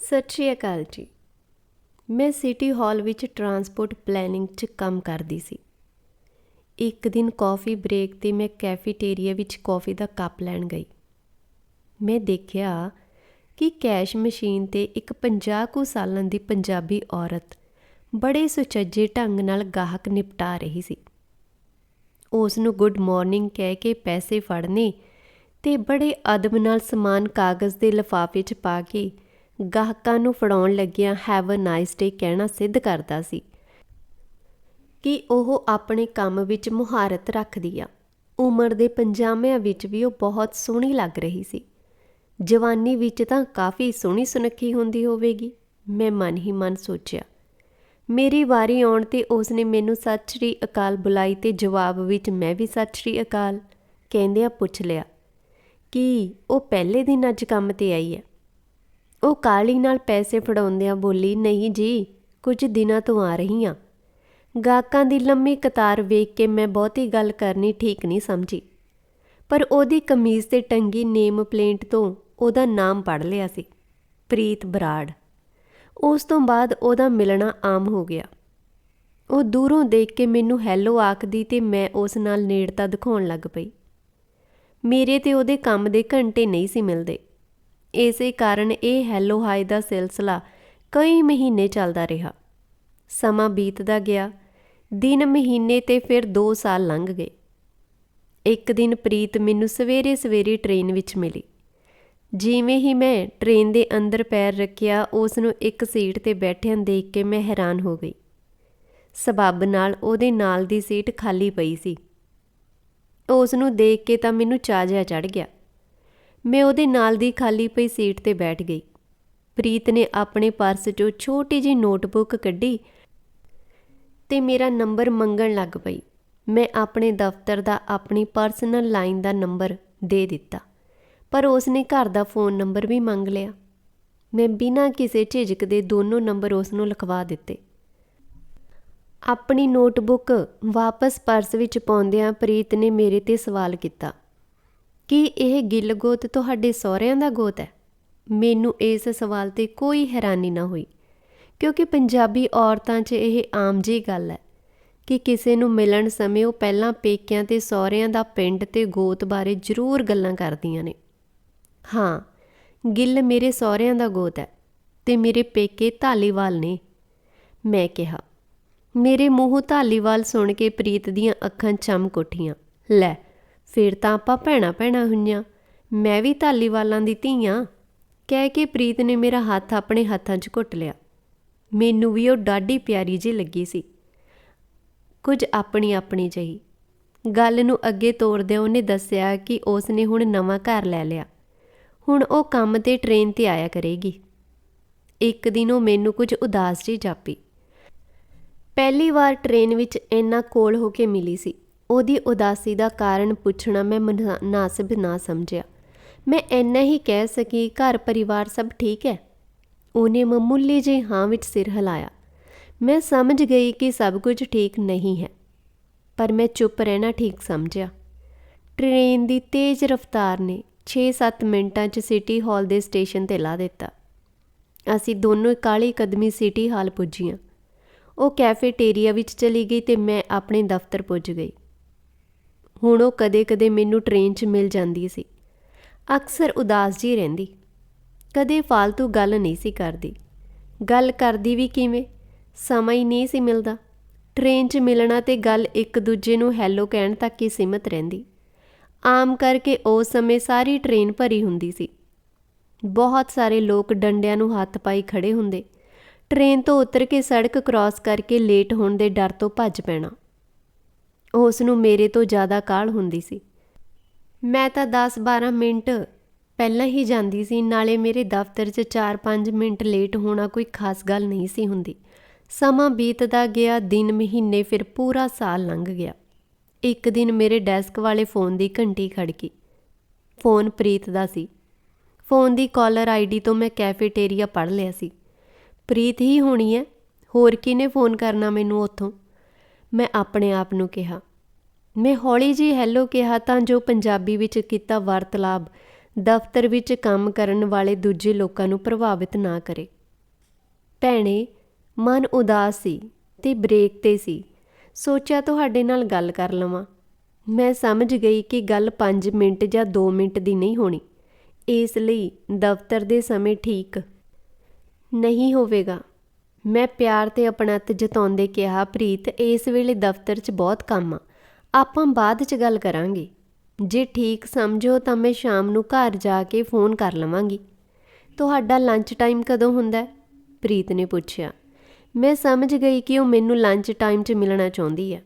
ਸਤਿ ਸ਼੍ਰੀ ਅਕਾਲ ਜੀ। ਮੈਂ ਸਿਟੀ ਹਾਲ ਵਿੱਚ ਟਰਾਂਸਪੋਰਟ ਪਲੈਨਿੰਗ 'ਚ ਕੰਮ ਕਰਦੀ ਸੀ। ਇੱਕ ਦਿਨ ਕੌਫੀ ਬ੍ਰੇਕ 'ਤੇ ਮੈਂ ਕੈਫੇਟੇਰੀਆ ਵਿੱਚ ਕੌਫੀ ਦਾ ਕੱਪ ਲੈਣ ਗਈ। ਮੈਂ ਦੇਖਿਆ ਕਿ ਕੈਸ਼ ਮਸ਼ੀਨ 'ਤੇ ਇੱਕ 50 ਕੁ ਸਾਲਾਂ ਦੀ ਪੰਜਾਬੀ ਔਰਤ ਬੜੇ ਸੁਚੱਜੇ ਢੰਗ ਨਾਲ ਗਾਹਕ ਨਿਪਟਾ ਰਹੀ ਸੀ। ਉਸ ਨੂੰ ਗੁੱਡ ਮਾਰਨਿੰਗ ਕਹਿ ਕੇ ਪੈਸੇ ਫੜਨੇ ਅਤੇ ਬੜੇ ਅਦਬ ਨਾਲ ਸਮਾਨ ਕਾਗਜ਼ ਦੇ ਲਿਫਾਫੇ 'ਚ ਪਾ ਕੇ ਗਾਹਕਾਂ ਨੂੰ ਫੜਾਉਣ ਲੱਗਿਆਂ ਹੈਵ ਅ ਨਾਈਸ ਡੇ ਕਹਿਣਾ ਸਿੱਧ ਕਰਦਾ ਸੀ ਕਿ ਉਹ ਆਪਣੇ ਕੰਮ ਵਿੱਚ ਮੁਹਾਰਤ ਰੱਖਦੀ ਆ। ਉਮਰ ਦੇ 50ਵਿਆਂ ਵਿੱਚ ਵੀ ਉਹ ਬਹੁਤ ਸੋਹਣੀ ਲੱਗ ਰਹੀ ਸੀ। ਜਵਾਨੀ ਵਿੱਚ ਤਾਂ ਕਾਫੀ ਸੋਹਣੀ ਸੁਨੱਖੀ ਹੁੰਦੀ ਹੋਵੇਗੀ, ਮੈਂ ਮਨ ਹੀ ਮਨ ਸੋਚਿਆ। ਮੇਰੀ ਵਾਰੀ ਆਉਣ 'ਤੇ ਉਸ ਨੇ ਮੈਨੂੰ ਸਤਿ ਸ਼੍ਰੀ ਅਕਾਲ ਬੁਲਾਈ ਅਤੇ ਜਵਾਬ ਵਿੱਚ ਮੈਂ ਵੀ ਸਤਿ ਸ਼੍ਰੀ ਅਕਾਲ ਕਹਿੰਦਿਆਂ ਪੁੱਛ ਲਿਆ ਕਿ ਉਹ ਪਹਿਲੇ ਦਿਨ ਅੱਜ ਕੰਮ 'ਤੇ ਆਈ ਹੈ। ਉਹ ਕਾਹਲੀ ਨਾਲ ਪੈਸੇ ਫੜਾਉਂਦਿਆਂ ਬੋਲੀ, ਨਹੀਂ ਜੀ, ਕੁਝ ਦਿਨਾਂ ਤੋਂ ਆ ਰਹੀ ਹਾਂ। ਗਾਹਕਾਂ ਦੀ ਲੰਮੀ ਕਤਾਰ ਵੇਖ ਕੇ ਮੈਂ ਬਹੁਤੀ ਗੱਲ ਕਰਨੀ ਠੀਕ ਨਹੀਂ ਸਮਝੀ, ਪਰ ਉਹਦੀ ਕਮੀਜ਼ 'ਤੇ ਟੰਗੀ ਨੇਮ ਪਲੇਟ ਤੋਂ ਉਹਦਾ ਨਾਮ ਪੜ੍ਹ ਲਿਆ ਸੀ, ਪ੍ਰੀਤ ਬਰਾੜ। ਉਸ ਤੋਂ ਬਾਅਦ ਉਹਦਾ ਮਿਲਣਾ ਆਮ ਹੋ ਗਿਆ। ਉਹ ਦੂਰੋਂ ਦੇਖ ਕੇ ਮੈਨੂੰ ਹੈਲੋ ਆਖਦੀ ਅਤੇ ਮੈਂ ਉਸ ਨਾਲ ਨੇੜਤਾ ਦਿਖਾਉਣ ਲੱਗ ਪਈ। ਮੇਰੇ ਤੇ ਉਹਦੇ ਕੰਮ ਦੇ ਘੰਟੇ ਨਹੀਂ ਸੀ ਮਿਲਦੇ, ਇਸੇ ਕਾਰਨ ਇਹ ਹੈਲੋ ਹਾਏ ਦਾ ਸਿਲਸਿਲਾ ਕਈ ਮਹੀਨੇ ਚੱਲਦਾ ਰਿਹਾ। ਸਮਾਂ ਬੀਤਦਾ ਗਿਆ, ਦਿਨ, ਮਹੀਨੇ ਅਤੇ ਫਿਰ 2 ਸਾਲ ਲੰਘ ਗਏ। ਇੱਕ ਦਿਨ ਪ੍ਰੀਤ ਮੈਨੂੰ ਸਵੇਰੇ ਸਵੇਰੇ ਟ੍ਰੇਨ ਵਿੱਚ ਮਿਲੀ। ਜਿਵੇਂ ਹੀ ਮੈਂ ਟ੍ਰੇਨ ਦੇ ਅੰਦਰ ਪੈਰ ਰੱਖਿਆ, ਉਸ ਨੂੰ ਇੱਕ ਸੀਟ 'ਤੇ ਬੈਠਿਆਂ ਦੇਖ ਕੇ ਮੈਂ ਹੈਰਾਨ ਹੋ ਗਈ। ਸਬੱਬ ਨਾਲ ਉਹਦੇ ਨਾਲ ਦੀ ਸੀਟ ਖਾਲੀ ਪਈ ਸੀ। ਉਸ ਨੂੰ ਦੇਖ ਕੇ ਤਾਂ ਮੈਨੂੰ ਚਾਅ ਜਿਹਾ ਚੜ੍ਹ ਗਿਆ। ਮੈਂ ਉਹਦੇ ਨਾਲ ਦੀ ਖਾਲੀ ਪਈ ਸੀਟ 'ਤੇ ਬੈਠ ਗਈ। ਪ੍ਰੀਤ ਨੇ ਆਪਣੇ ਪਰਸ 'ਚੋਂ ਛੋਟੀ ਜਿਹੀ ਨੋਟਬੁੱਕ ਕੱਢੀ ਅਤੇ ਮੇਰਾ ਨੰਬਰ ਮੰਗਣ ਲੱਗ ਪਈ। ਮੈਂ ਆਪਣੇ ਦਫ਼ਤਰ ਦਾ ਆਪਣੀ ਪਰਸਨਲ ਲਾਈਨ ਦਾ ਨੰਬਰ ਦੇ ਦਿੱਤਾ, ਪਰ ਉਸ ਨੇ ਘਰ ਦਾ ਫ਼ੋਨ ਨੰਬਰ ਵੀ ਮੰਗ ਲਿਆ। ਮੈਂ ਬਿਨਾਂ ਕਿਸੇ ਝਿਜਕ ਦੇ ਦੋਨੋਂ ਨੰਬਰ ਉਸ ਨੂੰ ਲਿਖਵਾ ਦਿੱਤੇ। ਆਪਣੀ ਨੋਟਬੁੱਕ ਵਾਪਸ ਪਰਸ ਵਿੱਚ ਪਾਉਂਦਿਆਂ ਪ੍ਰੀਤ ਨੇ ਮੇਰੇ 'ਤੇ ਸਵਾਲ ਕੀਤਾ, ਕੀ ਇਹ ਗਿੱਲ ਗੋਤ ਤੁਹਾਡੇ ਸਹੁਰਿਆਂ ਦਾ ਗੋਤ ਹੈ? ਮੈਨੂੰ ਇਸ ਸਵਾਲ 'ਤੇ ਕੋਈ ਹੈਰਾਨੀ ਨਾ ਹੋਈ, ਕਿਉਂਕਿ ਪੰਜਾਬੀ ਔਰਤਾਂ 'ਚ ਇਹ ਆਮ ਜਿਹੀ ਗੱਲ ਹੈ ਕਿ ਕਿਸੇ ਨੂੰ ਮਿਲਣ ਸਮੇਂ ਉਹ ਪਹਿਲਾਂ ਪੇਕਿਆਂ ਅਤੇ ਸਹੁਰਿਆਂ ਦਾ ਪਿੰਡ ਅਤੇ ਗੋਤ ਬਾਰੇ ਜ਼ਰੂਰ ਗੱਲਾਂ ਕਰਦੀਆਂ ਨੇ। ਹਾਂ, ਗਿੱਲ ਮੇਰੇ ਸਹੁਰਿਆਂ ਦਾ ਗੋਤ ਹੈ ਅਤੇ ਮੇਰੇ ਪੇਕੇ ਧਾਲੀਵਾਲ ਨੇ, ਮੈਂ ਕਿਹਾ। ਮੇਰੇ ਮੂੰਹੋਂ ਧਾਲੀਵਾਲ ਸੁਣ ਕੇ ਪ੍ਰੀਤ ਦੀਆਂ ਅੱਖਾਂ ਚਮਕ ਉੱਠੀਆਂ। ਲੈ, ਫਿਰ ਤਾਂ ਆਪਾਂ ਭੈਣਾਂ ਭੈਣਾਂ ਹੋਈਆਂ, ਮੈਂ ਵੀ ਧਾਲੀਵਾਲਾਂ ਦੀ ਧੀ ਹਾਂ, ਕਹਿ ਕੇ ਪ੍ਰੀਤ ਨੇ ਮੇਰਾ ਹੱਥ ਆਪਣੇ ਹੱਥਾਂ 'ਚ ਘੁੱਟ ਲਿਆ। ਮੈਨੂੰ ਵੀ ਉਹ ਡਾਢੀ ਪਿਆਰੀ ਜਿਹੀ ਲੱਗੀ ਸੀ, ਕੁਝ ਆਪਣੀ ਆਪਣੀ ਜਿਹੀ। ਗੱਲ ਨੂੰ ਅੱਗੇ ਤੋਰਦਿਆਂ ਉਹਨੇ ਦੱਸਿਆ ਕਿ ਉਸ ਨੇ ਹੁਣ ਨਵਾਂ ਘਰ ਲੈ ਲਿਆ, ਹੁਣ ਉਹ ਕੰਮ 'ਤੇ ਟ੍ਰੇਨ 'ਤੇ ਆਇਆ ਕਰੇਗੀ। ਇੱਕ ਦਿਨ ਉਹ ਮੈਨੂੰ ਕੁਝ ਉਦਾਸ ਜਿਹੀ ਜਾਪੀ। ਪਹਿਲੀ ਵਾਰ ਟ੍ਰੇਨ ਵਿੱਚ ਇੰਨਾ ਕੋਲ ਹੋ ਕੇ ਮਿਲੀ ਸੀ। ਉਹਦੀ ਉਦਾਸੀ ਦਾ ਕਾਰਨ ਪੁੱਛਣਾ ਮੈਂ ਮੁਨਾਸਿਬ ਨਾ ਸਮਝਿਆ। ਮੈਂ ਇੰਨਾ ਹੀ ਕਹਿ ਸਕੀ, ਘਰ ਪਰਿਵਾਰ ਸਭ ਠੀਕ ਹੈ? ਉਹਨੇ ਮਾਮੂਲੀ ਜਿਹੀ ਹਾਂ ਵਿੱਚ ਸਿਰ ਹਿਲਾਇਆ। ਮੈਂ ਸਮਝ ਗਈ ਕਿ ਸਭ ਕੁਝ ਠੀਕ ਨਹੀਂ ਹੈ, ਪਰ ਮੈਂ ਚੁੱਪ ਰਹਿਣਾ ਠੀਕ ਸਮਝਿਆ। ਟ੍ਰੇਨ ਦੀ ਤੇਜ਼ ਰਫ਼ਤਾਰ ਨੇ 6-7 ਮਿੰਟਾਂ 'ਚ ਸਿਟੀ ਹਾਲ ਦੇ ਸਟੇਸ਼ਨ 'ਤੇ ਲਾ ਦਿੱਤਾ। ਅਸੀਂ ਦੋਨੋਂ ਕਾਹਲੀ ਕਦਮੀ ਸਿਟੀ ਹਾਲ ਪੁੱਜੀਆਂ। ਉਹ ਕੈਫੇਟੇਰੀਆ ਵਿੱਚ ਚਲੀ ਗਈ ਅਤੇ ਮੈਂ ਆਪਣੇ ਦਫ਼ਤਰ ਪੁੱਜ ਗਈ। ਹੁਣ ਉਹ ਕਦੇ-ਕਦੇ ਮੈਨੂੰ ਟ੍ਰੇਨ 'ਚ ਮਿਲ ਜਾਂਦੀ ਸੀ। ਅਕਸਰ ਉਦਾਸ ਜਿਹੀ ਰਹਿੰਦੀ, ਕਦੇ ਫਾਲਤੂ ਗੱਲ ਨਹੀਂ ਸੀ ਕਰਦੀ। ਗੱਲ ਕਰਦੀ ਵੀ ਕਿਵੇਂ, ਸਮਾਂ ਹੀ ਨਹੀਂ ਸੀ ਮਿਲਦਾ। ਟ੍ਰੇਨ 'ਚ ਮਿਲਣਾ ਅਤੇ ਗੱਲ ਇੱਕ ਦੂਜੇ ਨੂੰ ਹੈਲੋ ਕਹਿਣ ਤੱਕ ਹੀ ਸੀਮਤ ਰਹਿੰਦੀ। ਆਮ ਕਰਕੇ ਉਸ ਸਮੇਂ ਸਾਰੀ ਟ੍ਰੇਨ ਭਰੀ ਹੁੰਦੀ ਸੀ। ਬਹੁਤ ਸਾਰੇ ਲੋਕ ਡੰਡਿਆਂ ਨੂੰ ਹੱਥ ਪਾਈ ਖੜ੍ਹੇ ਹੁੰਦੇ। ਟ੍ਰੇਨ ਤੋਂ ਉਤਰ ਕੇ ਸੜਕ ਕ੍ਰਾਸ ਕਰਕੇ ਲੇਟ ਹੋਣ ਦੇ ਡਰ ਤੋਂ ਭੱਜ ਪੈਣਾ। ਉਸ ਨੂੰ ਮੇਰੇ ਤੋਂ ਜ਼ਿਆਦਾ ਕਾਹਲ ਹੁੰਦੀ ਸੀ। ਮੈਂ ਤਾਂ 10-12 ਮਿੰਟ ਪਹਿਲਾਂ ਹੀ ਜਾਂਦੀ ਸੀ, ਨਾਲੇ ਮੇਰੇ ਦਫ਼ਤਰ 'ਚ 4-5 ਮਿੰਟ ਲੇਟ ਹੋਣਾ ਕੋਈ ਖਾਸ ਗੱਲ ਨਹੀਂ ਸੀ ਹੁੰਦੀ। ਸਮਾਂ ਬੀਤਦਾ ਗਿਆ, ਦਿਨ, ਮਹੀਨੇ, ਫਿਰ ਪੂਰਾ ਸਾਲ ਲੰਘ ਗਿਆ। ਇੱਕ ਦਿਨ ਮੇਰੇ ਡੈਸਕ ਵਾਲੇ ਫ਼ੋਨ ਦੀ ਘੰਟੀ ਖੜਕੀ। ਫ਼ੋਨ ਪ੍ਰੀਤ ਦਾ ਸੀ। ਫ਼ੋਨ ਦੀ ਕਾਲਰ ਆਈਡੀ ਤੋਂ ਮੈਂ ਕੈਫੇਟੇਰੀਆ ਪੜ੍ਹ ਲਿਆ ਸੀ। ਪ੍ਰੀਤ ਹੀ ਹੋਣੀ ਹੈ, ਹੋਰ ਕਿਹਨੇ ਫ਼ੋਨ ਕਰਨਾ ਮੈਨੂੰ ਉੱਥੋਂ? ਮੈਂ ਆਪਣੇ ਆਪ ਨੂੰ ਕਿਹਾ। ਮੈਂ ਹੌਲੀ ਜਿਹੀ ਹੈਲੋ ਕਿਹਾ ਤਾਂ ਜੋ ਪੰਜਾਬੀ ਵਿੱਚ ਕੀਤਾ ਵਾਰਤਾਲਾਪ ਦਫ਼ਤਰ ਵਿੱਚ ਕੰਮ ਕਰਨ ਵਾਲੇ ਦੂਜੇ ਲੋਕਾਂ ਨੂੰ ਪ੍ਰਭਾਵਿਤ ਨਾ ਕਰੇ। ਭੈਣੇ, ਮਨ ਉਦਾਸ ਸੀ ਤੇ ਬ੍ਰੇਕ 'ਤੇ ਸੀ। ਸੋਚਿਆ ਤੁਹਾਡੇ ਨਾਲ ਗੱਲ ਕਰ ਲਵਾਂ। ਮੈਂ ਸਮਝ ਗਈ ਕਿ ਗੱਲ 5 ਮਿੰਟ ਜਾਂ 2 ਮਿੰਟ ਦੀ ਨਹੀਂ ਹੋਣੀ, ਇਸ ਲਈ ਦਫ਼ਤਰ ਦੇ ਸਮੇਂ ਠੀਕ ਨਹੀਂ ਹੋਵੇਗਾ। ਮੈਂ ਪਿਆਰ ਤੇ ਅਪਣੱਤ ਜਤਾਉਂਦੇ ਕਿਹਾ, ਪ੍ਰੀਤ, ਇਸ ਵੇਲੇ ਦਫ਼ਤਰ 'ਚ ਬਹੁਤ ਕੰਮ ਆ, ਆਪਾਂ ਬਾਅਦ 'ਚ ਗੱਲ ਕਰਾਂਗੇ। ਜੇ ਠੀਕ ਸਮਝੋ ਤਾਂ ਮੈਂ ਸ਼ਾਮ ਨੂੰ ਘਰ ਜਾ ਕੇ ਫੋਨ ਕਰ ਲਵਾਂਗੀ। ਤੁਹਾਡਾ ਲੰਚ ਟਾਈਮ ਕਦੋਂ ਹੁੰਦਾ? ਪ੍ਰੀਤ ਨੇ ਪੁੱਛਿਆ। ਮੈਂ ਸਮਝ ਗਈ ਕਿ ਉਹ ਮੈਨੂੰ ਲੰਚ ਟਾਈਮ 'ਚ ਮਿਲਣਾ ਚਾਹੁੰਦੀ ਹੈ।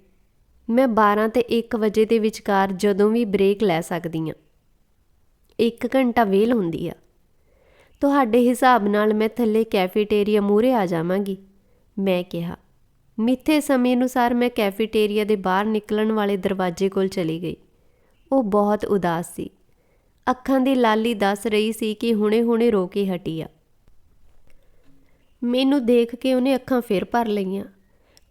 ਮੈਂ 12 ਤੇ 1 ਵਜੇ ਦੇ ਵਿਚਕਾਰ ਜਦੋਂ ਵੀ ਬ੍ਰੇਕ ਲੈ ਸਕਦੀ ਹਾਂ। 1 ਘੰਟਾ ਵਿਹਲ ਹੁੰਦੀ ਆ। ਤੁਹਾਡੇ ਹਿਸਾਬ ਨਾਲ ਮੈਂ ਥੱਲੇ ਕੈਫੇਟੇਰੀਆ ਮੂਹਰੇ ਆ ਜਾਵਾਂਗੀ, ਮੈਂ ਕਿਹਾ। ਮਿੱਥੇ ਸਮੇਂ ਅਨੁਸਾਰ ਮੈਂ ਕੈਫੇਟੇਰੀਆ ਦੇ ਬਾਹਰ ਨਿਕਲਣ ਵਾਲੇ ਦਰਵਾਜ਼ੇ ਕੋਲ ਚਲੀ ਗਈ। ਉਹ ਬਹੁਤ ਉਦਾਸ ਸੀ। ਅੱਖਾਂ ਦੀ ਲਾਲੀ ਦੱਸ ਰਹੀ ਸੀ ਕਿ ਹੁਣੇ-ਹੁਣੇ ਰੋ ਕੇ ਹਟੀ ਆ। ਮੈਨੂੰ ਦੇਖ ਕੇ ਉਹਨੇ ਅੱਖਾਂ ਫਿਰ ਭਰ ਲਈਆਂ।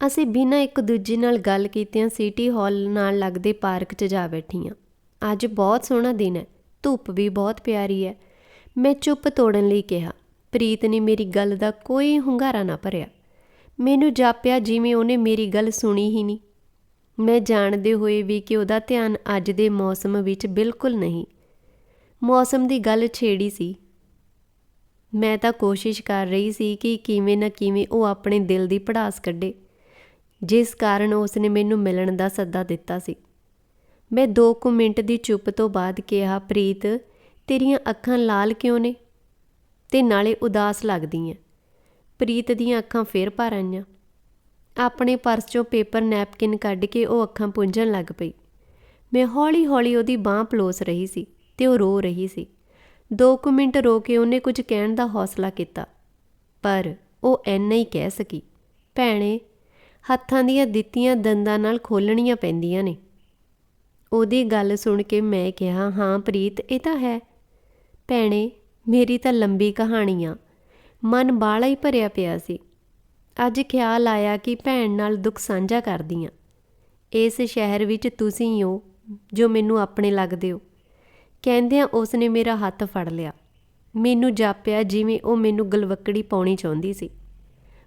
ਅਸੀਂ ਬਿਨਾਂ ਇੱਕ ਦੂਜੇ ਨਾਲ ਗੱਲ ਕੀਤਿਆਂ ਸਿਟੀ ਹਾਲ ਨਾਲ ਲੱਗਦੇ ਪਾਰਕ 'ਚ ਜਾ ਬੈਠੀਆਂ। ਅੱਜ ਬਹੁਤ ਸੋਹਣਾ ਦਿਨ ਹੈ, ਧੁੱਪ ਵੀ ਬਹੁਤ ਪਿਆਰੀ ਹੈ, ਮੈਂ ਚੁੱਪ ਤੋੜਨ ਲਈ ਕਿਹਾ। ਪ੍ਰੀਤ ਨੇ ਮੇਰੀ ਗੱਲ ਦਾ ਕੋਈ ਹੁੰਗਾਰਾ ਨਾ ਭਰਿਆ। ਮੈਨੂੰ ਜਾਪਿਆ ਜਿਵੇਂ ਉਹਨੇ ਮੇਰੀ ਗੱਲ ਸੁਣੀ ਹੀ ਨਹੀਂ। ਮੈਂ ਜਾਣਦੇ ਹੋਏ ਵੀ ਕਿ ਉਹਦਾ ਧਿਆਨ ਅੱਜ ਦੇ ਮੌਸਮ ਵਿੱਚ ਬਿਲਕੁਲ ਨਹੀਂ। ਮੌਸਮ ਦੀ ਗੱਲ ਛੇੜੀ ਸੀ। ਮੈਂ ਤਾਂ ਕੋਸ਼ਿਸ਼ ਕਰ ਰਹੀ ਸੀ ਕਿ ਕਿਵੇਂ ਨਾ ਕਿਵੇਂ ਉਹ ਆਪਣੇ ਦਿਲ ਦੀ ਭੜਾਸ ਕੱਢੇ, ਜਿਸ ਕਾਰਨ ਉਸਨੇ ਮੈਨੂੰ ਮਿਲਣ ਦਾ ਸੱਦਾ ਦਿੱਤਾ ਸੀ। ਮੈਂ 2 ਕੁ ਮਿੰਟ ਦੀ ਚੁੱਪ ਤੋਂ ਬਾਅਦ ਕਿਹਾ, ਪ੍ਰੀਤ, ਤੇਰੀਆਂ ਅੱਖਾਂ ਲਾਲ ਕਿਉਂ ਨੇ ਤੇ ਨਾਲੇ ਉਦਾਸ ਲੱਗਦੀਆਂ? ਪ੍ਰੀਤ ਦੀਆਂ ਅੱਖਾਂ ਫਿਰ ਭਰ ਆਈਆਂ। ਆਪਣੇ ਪਰਸ 'ਚੋਂ ਪੇਪਰ ਨੈਪਕਿਨ ਕੱਢ ਕੇ ਉਹ ਅੱਖਾਂ ਪੂੰਝਣ ਲੱਗ ਪਈ। ਮੈਂ ਹੌਲੀ-ਹੌਲੀ ਉਹਦੀ ਬਾਂਹ ਪਲੋਸ ਰਹੀ ਸੀ ਤੇ ਉਹ ਰੋ ਰਹੀ ਸੀ। 2 ਕੁ ਮਿੰਟ ਰੋ ਕੇ ਉਹਨੇ ਕੁਝ ਕਹਿਣ ਦਾ ਹੌਸਲਾ ਕੀਤਾ, ਪਰ ਉਹ ਇੰਨਾ ਹੀ ਕਹਿ ਸਕੀ, ਭੈਣੇ, ਹੱਥਾਂ ਦੀਆਂ ਦਿੱਤੀਆਂ ਦੰਦਾਂ ਨਾਲ ਖੋਲ੍ਹਣੀਆਂ ਪੈਂਦੀਆਂ ਨੇ। ਉਹਦੀ ਗੱਲ ਸੁਣ ਕੇ ਮੈਂ ਕਿਹਾ, ਹਾਂ ਪ੍ਰੀਤ, ਇਹ ਤਾਂ ਹੈ। ਭੈਣੇ, ਮੇਰੀ ਤਾਂ ਲੰਬੀ ਕਹਾਣੀ ਆ। ਮਨ ਬਾਹਲਾ ਹੀ ਭਰਿਆ ਪਿਆ ਸੀ। ਅੱਜ ਖਿਆਲ ਆਇਆ ਕਿ ਭੈਣ ਨਾਲ ਦੁੱਖ ਸਾਂਝਾ ਕਰਦੀ ਹਾਂ। ਇਸ ਸ਼ਹਿਰ ਵਿੱਚ ਤੁਸੀਂ ਹੋ ਜੋ ਮੈਨੂੰ ਆਪਣੇ ਲੱਗਦੇ ਹੋ। ਕਹਿੰਦਿਆਂ ਉਸਨੇ ਮੇਰਾ ਹੱਥ ਫੜ ਲਿਆ। ਮੈਨੂੰ ਜਾਪਿਆ ਜਿਵੇਂ ਉਹ ਮੈਨੂੰ ਗਲਵੱਕੜੀ ਪਾਉਣੀ ਚਾਹੁੰਦੀ ਸੀ,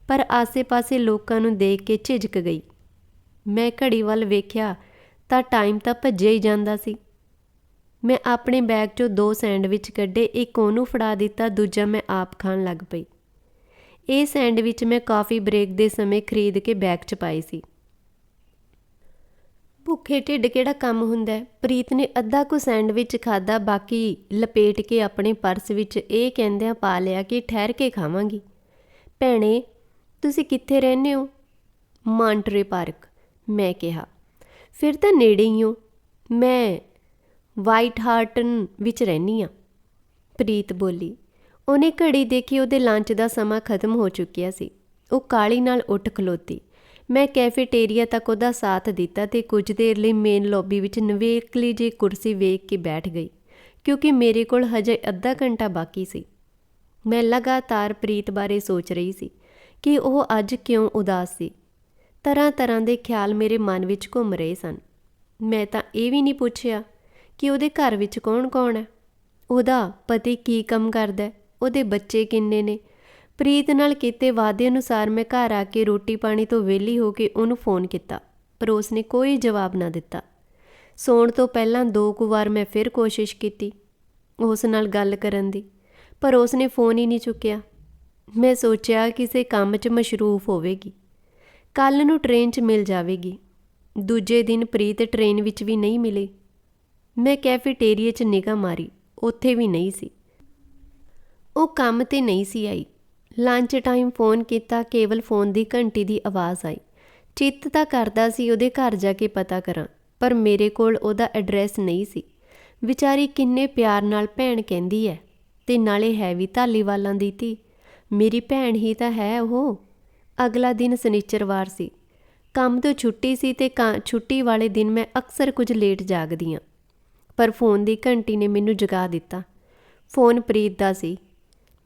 ਪਰ ਆਸੇ-ਪਾਸੇ ਲੋਕਾਂ ਨੂੰ ਦੇਖ ਕੇ ਝਿਜਕ ਗਈ। ਮੈਂ ਘੜੀ ਵੱਲ ਵੇਖਿਆ ਤਾਂ ਟਾਈਮ ਤਾਂ ਭੱਜਿਆ ਹੀ ਜਾਂਦਾ ਸੀ। ਮੈਂ ਆਪਣੇ ਬੈਗ 'ਚੋਂ 2 ਸੈਂਡਵਿਚ ਕੱਢੇ, ਇੱਕ ਉਹਨੂੰ ਫੜਾ ਦਿੱਤਾ, ਦੂਜਾ ਮੈਂ ਆਪ ਖਾਣ ਲੱਗ ਪਈ। ਇਹ ਸੈਂਡਵਿਚ ਮੈਂ ਕਾਫੀ ਬ੍ਰੇਕ ਦੇ ਸਮੇਂ ਖਰੀਦ ਕੇ ਬੈਗ 'ਚ ਪਾਏ ਸੀ। ਭੁੱਖੇ ਢਿੱਡ ਕਿਹੜਾ ਕੰਮ ਹੁੰਦਾ? ਪ੍ਰੀਤ ਨੇ ਅੱਧਾ ਕੁ ਸੈਂਡਵਿਚ ਖਾਧਾ, ਬਾਕੀ ਲਪੇਟ ਕੇ ਆਪਣੇ ਪਰਸ ਵਿੱਚ ਇਹ ਕਹਿੰਦਿਆਂ ਪਾ ਲਿਆ ਕਿ ਠਹਿਰ ਕੇ ਖਾਵਾਂਗੀ। ਭੈਣੇ, ਤੁਸੀਂ ਕਿੱਥੇ ਰਹਿੰਦੇ ਹੋ? ਮਾਂਟਰੇ ਪਾਰਕ, ਮੈਂ ਕਿਹਾ। ਫਿਰ ਤਾਂ ਨੇੜੇ ਹੀ ਹੋ। ਮੈਂ ਵਾਈਟ ਹਾਰਟਨ ਵਿੱਚ ਰਹਿੰਦੀ ਹਾਂ, ਪ੍ਰੀਤ ਬੋਲੀ। ਉਹਨੇ ਘੜੀ ਦੇਖੀ। ਉਹਦੇ ਲੰਚ ਦਾ ਸਮਾਂ ਖਤਮ ਹੋ ਚੁੱਕਿਆ ਸੀ। ਉਹ ਕਾਹਲੀ ਨਾਲ ਉੱਠ ਖਲੋਤੀ। ਮੈਂ ਕੈਫੇਟੇਰੀਆ ਤੱਕ ਉਹਦਾ ਸਾਥ ਦਿੱਤਾ ਤੇ ਕੁਝ ਦੇਰ ਲਈ ਮੇਨ ਲੌਬੀ ਵਿੱਚ ਨਵੇਕਲੀ ਜਿਹੀ ਕੁਰਸੀ ਵੇਖ ਕੇ ਬੈਠ ਗਈ, ਕਿਉਂਕਿ ਮੇਰੇ ਕੋਲ ਹਜੇ ਅੱਧਾ ਘੰਟਾ ਬਾਕੀ ਸੀ। ਮੈਂ ਲਗਾਤਾਰ ਪ੍ਰੀਤ ਬਾਰੇ ਸੋਚ ਰਹੀ ਸੀ ਕਿ ਉਹ ਅੱਜ ਕਿਉਂ ਉਦਾਸ ਸੀ। ਤਰ੍ਹਾਂ-ਤਰ੍ਹਾਂ ਦੇ ਖਿਆਲ ਮੇਰੇ ਮਨ ਵਿੱਚ ਘੁੰਮ ਰਹੇ ਸਨ। ਮੈਂ ਤਾਂ ਇਹ ਵੀ ਨਹੀਂ ਪੁੱਛਿਆ ਕਿ ਉਹਦੇ ਘਰ ਵਿੱਚ ਕੌਣ-ਕੌਣ ਹੈ, ਉਹਦਾ ਪਤੀ ਕੀ ਕੰਮ ਕਰਦਾ, ਉਹਦੇ ਬੱਚੇ ਕਿੰਨੇ ਨੇ। ਪ੍ਰੀਤ ਨਾਲ ਕੀਤੇ ਵਾਅਦੇ ਅਨੁਸਾਰ ਮੈਂ ਘਰ ਆ ਕੇ ਰੋਟੀ ਪਾਣੀ ਤੋਂ ਵਿਹਲੀ ਹੋ ਕੇ ਉਹਨੂੰ ਫੋਨ ਕੀਤਾ, ਪਰ ਉਸਨੇ ਕੋਈ ਜਵਾਬ ਨਾ ਦਿੱਤਾ। ਸੌਣ ਤੋਂ ਪਹਿਲਾਂ 2 ਕੁ ਵਾਰ ਮੈਂ ਫਿਰ ਕੋਸ਼ਿਸ਼ ਕੀਤੀ ਉਸ ਨਾਲ ਗੱਲ ਕਰਨ ਦੀ, ਪਰ ਉਸਨੇ ਫੋਨ ਹੀ ਨਹੀਂ ਚੁੱਕਿਆ। ਮੈਂ ਸੋਚਿਆ ਕਿਸੇ ਕੰਮ 'ਚ ਮਸ਼ਰੂਫ ਹੋਵੇਗੀ, ਕੱਲ੍ਹ ਨੂੰ ਟ੍ਰੇਨ 'ਚ ਮਿਲ ਜਾਵੇਗੀ। ਦੂਜੇ ਦਿਨ ਪ੍ਰੀਤ ਟ੍ਰੇਨ ਵਿੱਚ ਵੀ ਨਹੀਂ ਮਿਲੀ। ਮੈਂ ਕੈਫੇਟੇਰੀਏ 'ਚ ਨਿਗਾਹ ਮਾਰੀ, ਉੱਥੇ ਵੀ ਨਹੀਂ ਸੀ। ਉਹ ਕੰਮ 'ਤੇ ਨਹੀਂ ਸੀ ਆਈ। ਲੰਚ ਟਾਈਮ ਫੋਨ ਕੀਤਾ, ਕੇਵਲ ਫੋਨ ਦੀ ਘੰਟੀ ਦੀ ਆਵਾਜ਼ ਆਈ। ਚਿੱਤ ਤਾਂ ਕਰਦਾ ਸੀ ਉਹਦੇ ਘਰ ਜਾ ਕੇ ਪਤਾ ਕਰਾਂ, ਪਰ ਮੇਰੇ ਕੋਲ ਉਹਦਾ ਐਡਰੈਸ ਨਹੀਂ ਸੀ। ਵਿਚਾਰੀ ਕਿੰਨੇ ਪਿਆਰ ਨਾਲ ਭੈਣ ਕਹਿੰਦੀ ਹੈ, ਤੇ ਨਾਲੇ ਹੈ ਵੀ ਧਾਲੀਵਾਲਾਂ ਦੀ ਧੀ। ਮੇਰੀ ਭੈਣ ਹੀ ਤਾਂ ਹੈ ਉਹ। ਅਗਲਾ ਦਿਨ ਸ਼ਨਿਚਰਵਾਰ ਸੀ। ਕੰਮ ਤੋਂ ਛੁੱਟੀ ਸੀ ਤੇ ਛੁੱਟੀ ਵਾਲੇ ਦਿਨ ਮੈਂ ਅਕਸਰ ਕੁਝ ਲੇਟ ਜਾਗਦੀ ਹਾਂ, ਪਰ ਫੋਨ ਦੀ ਘੰਟੀ ਨੇ ਮੈਨੂੰ ਜਗਾ ਦਿੱਤਾ। ਫੋਨ ਪ੍ਰੀਤ ਦਾ ਸੀ।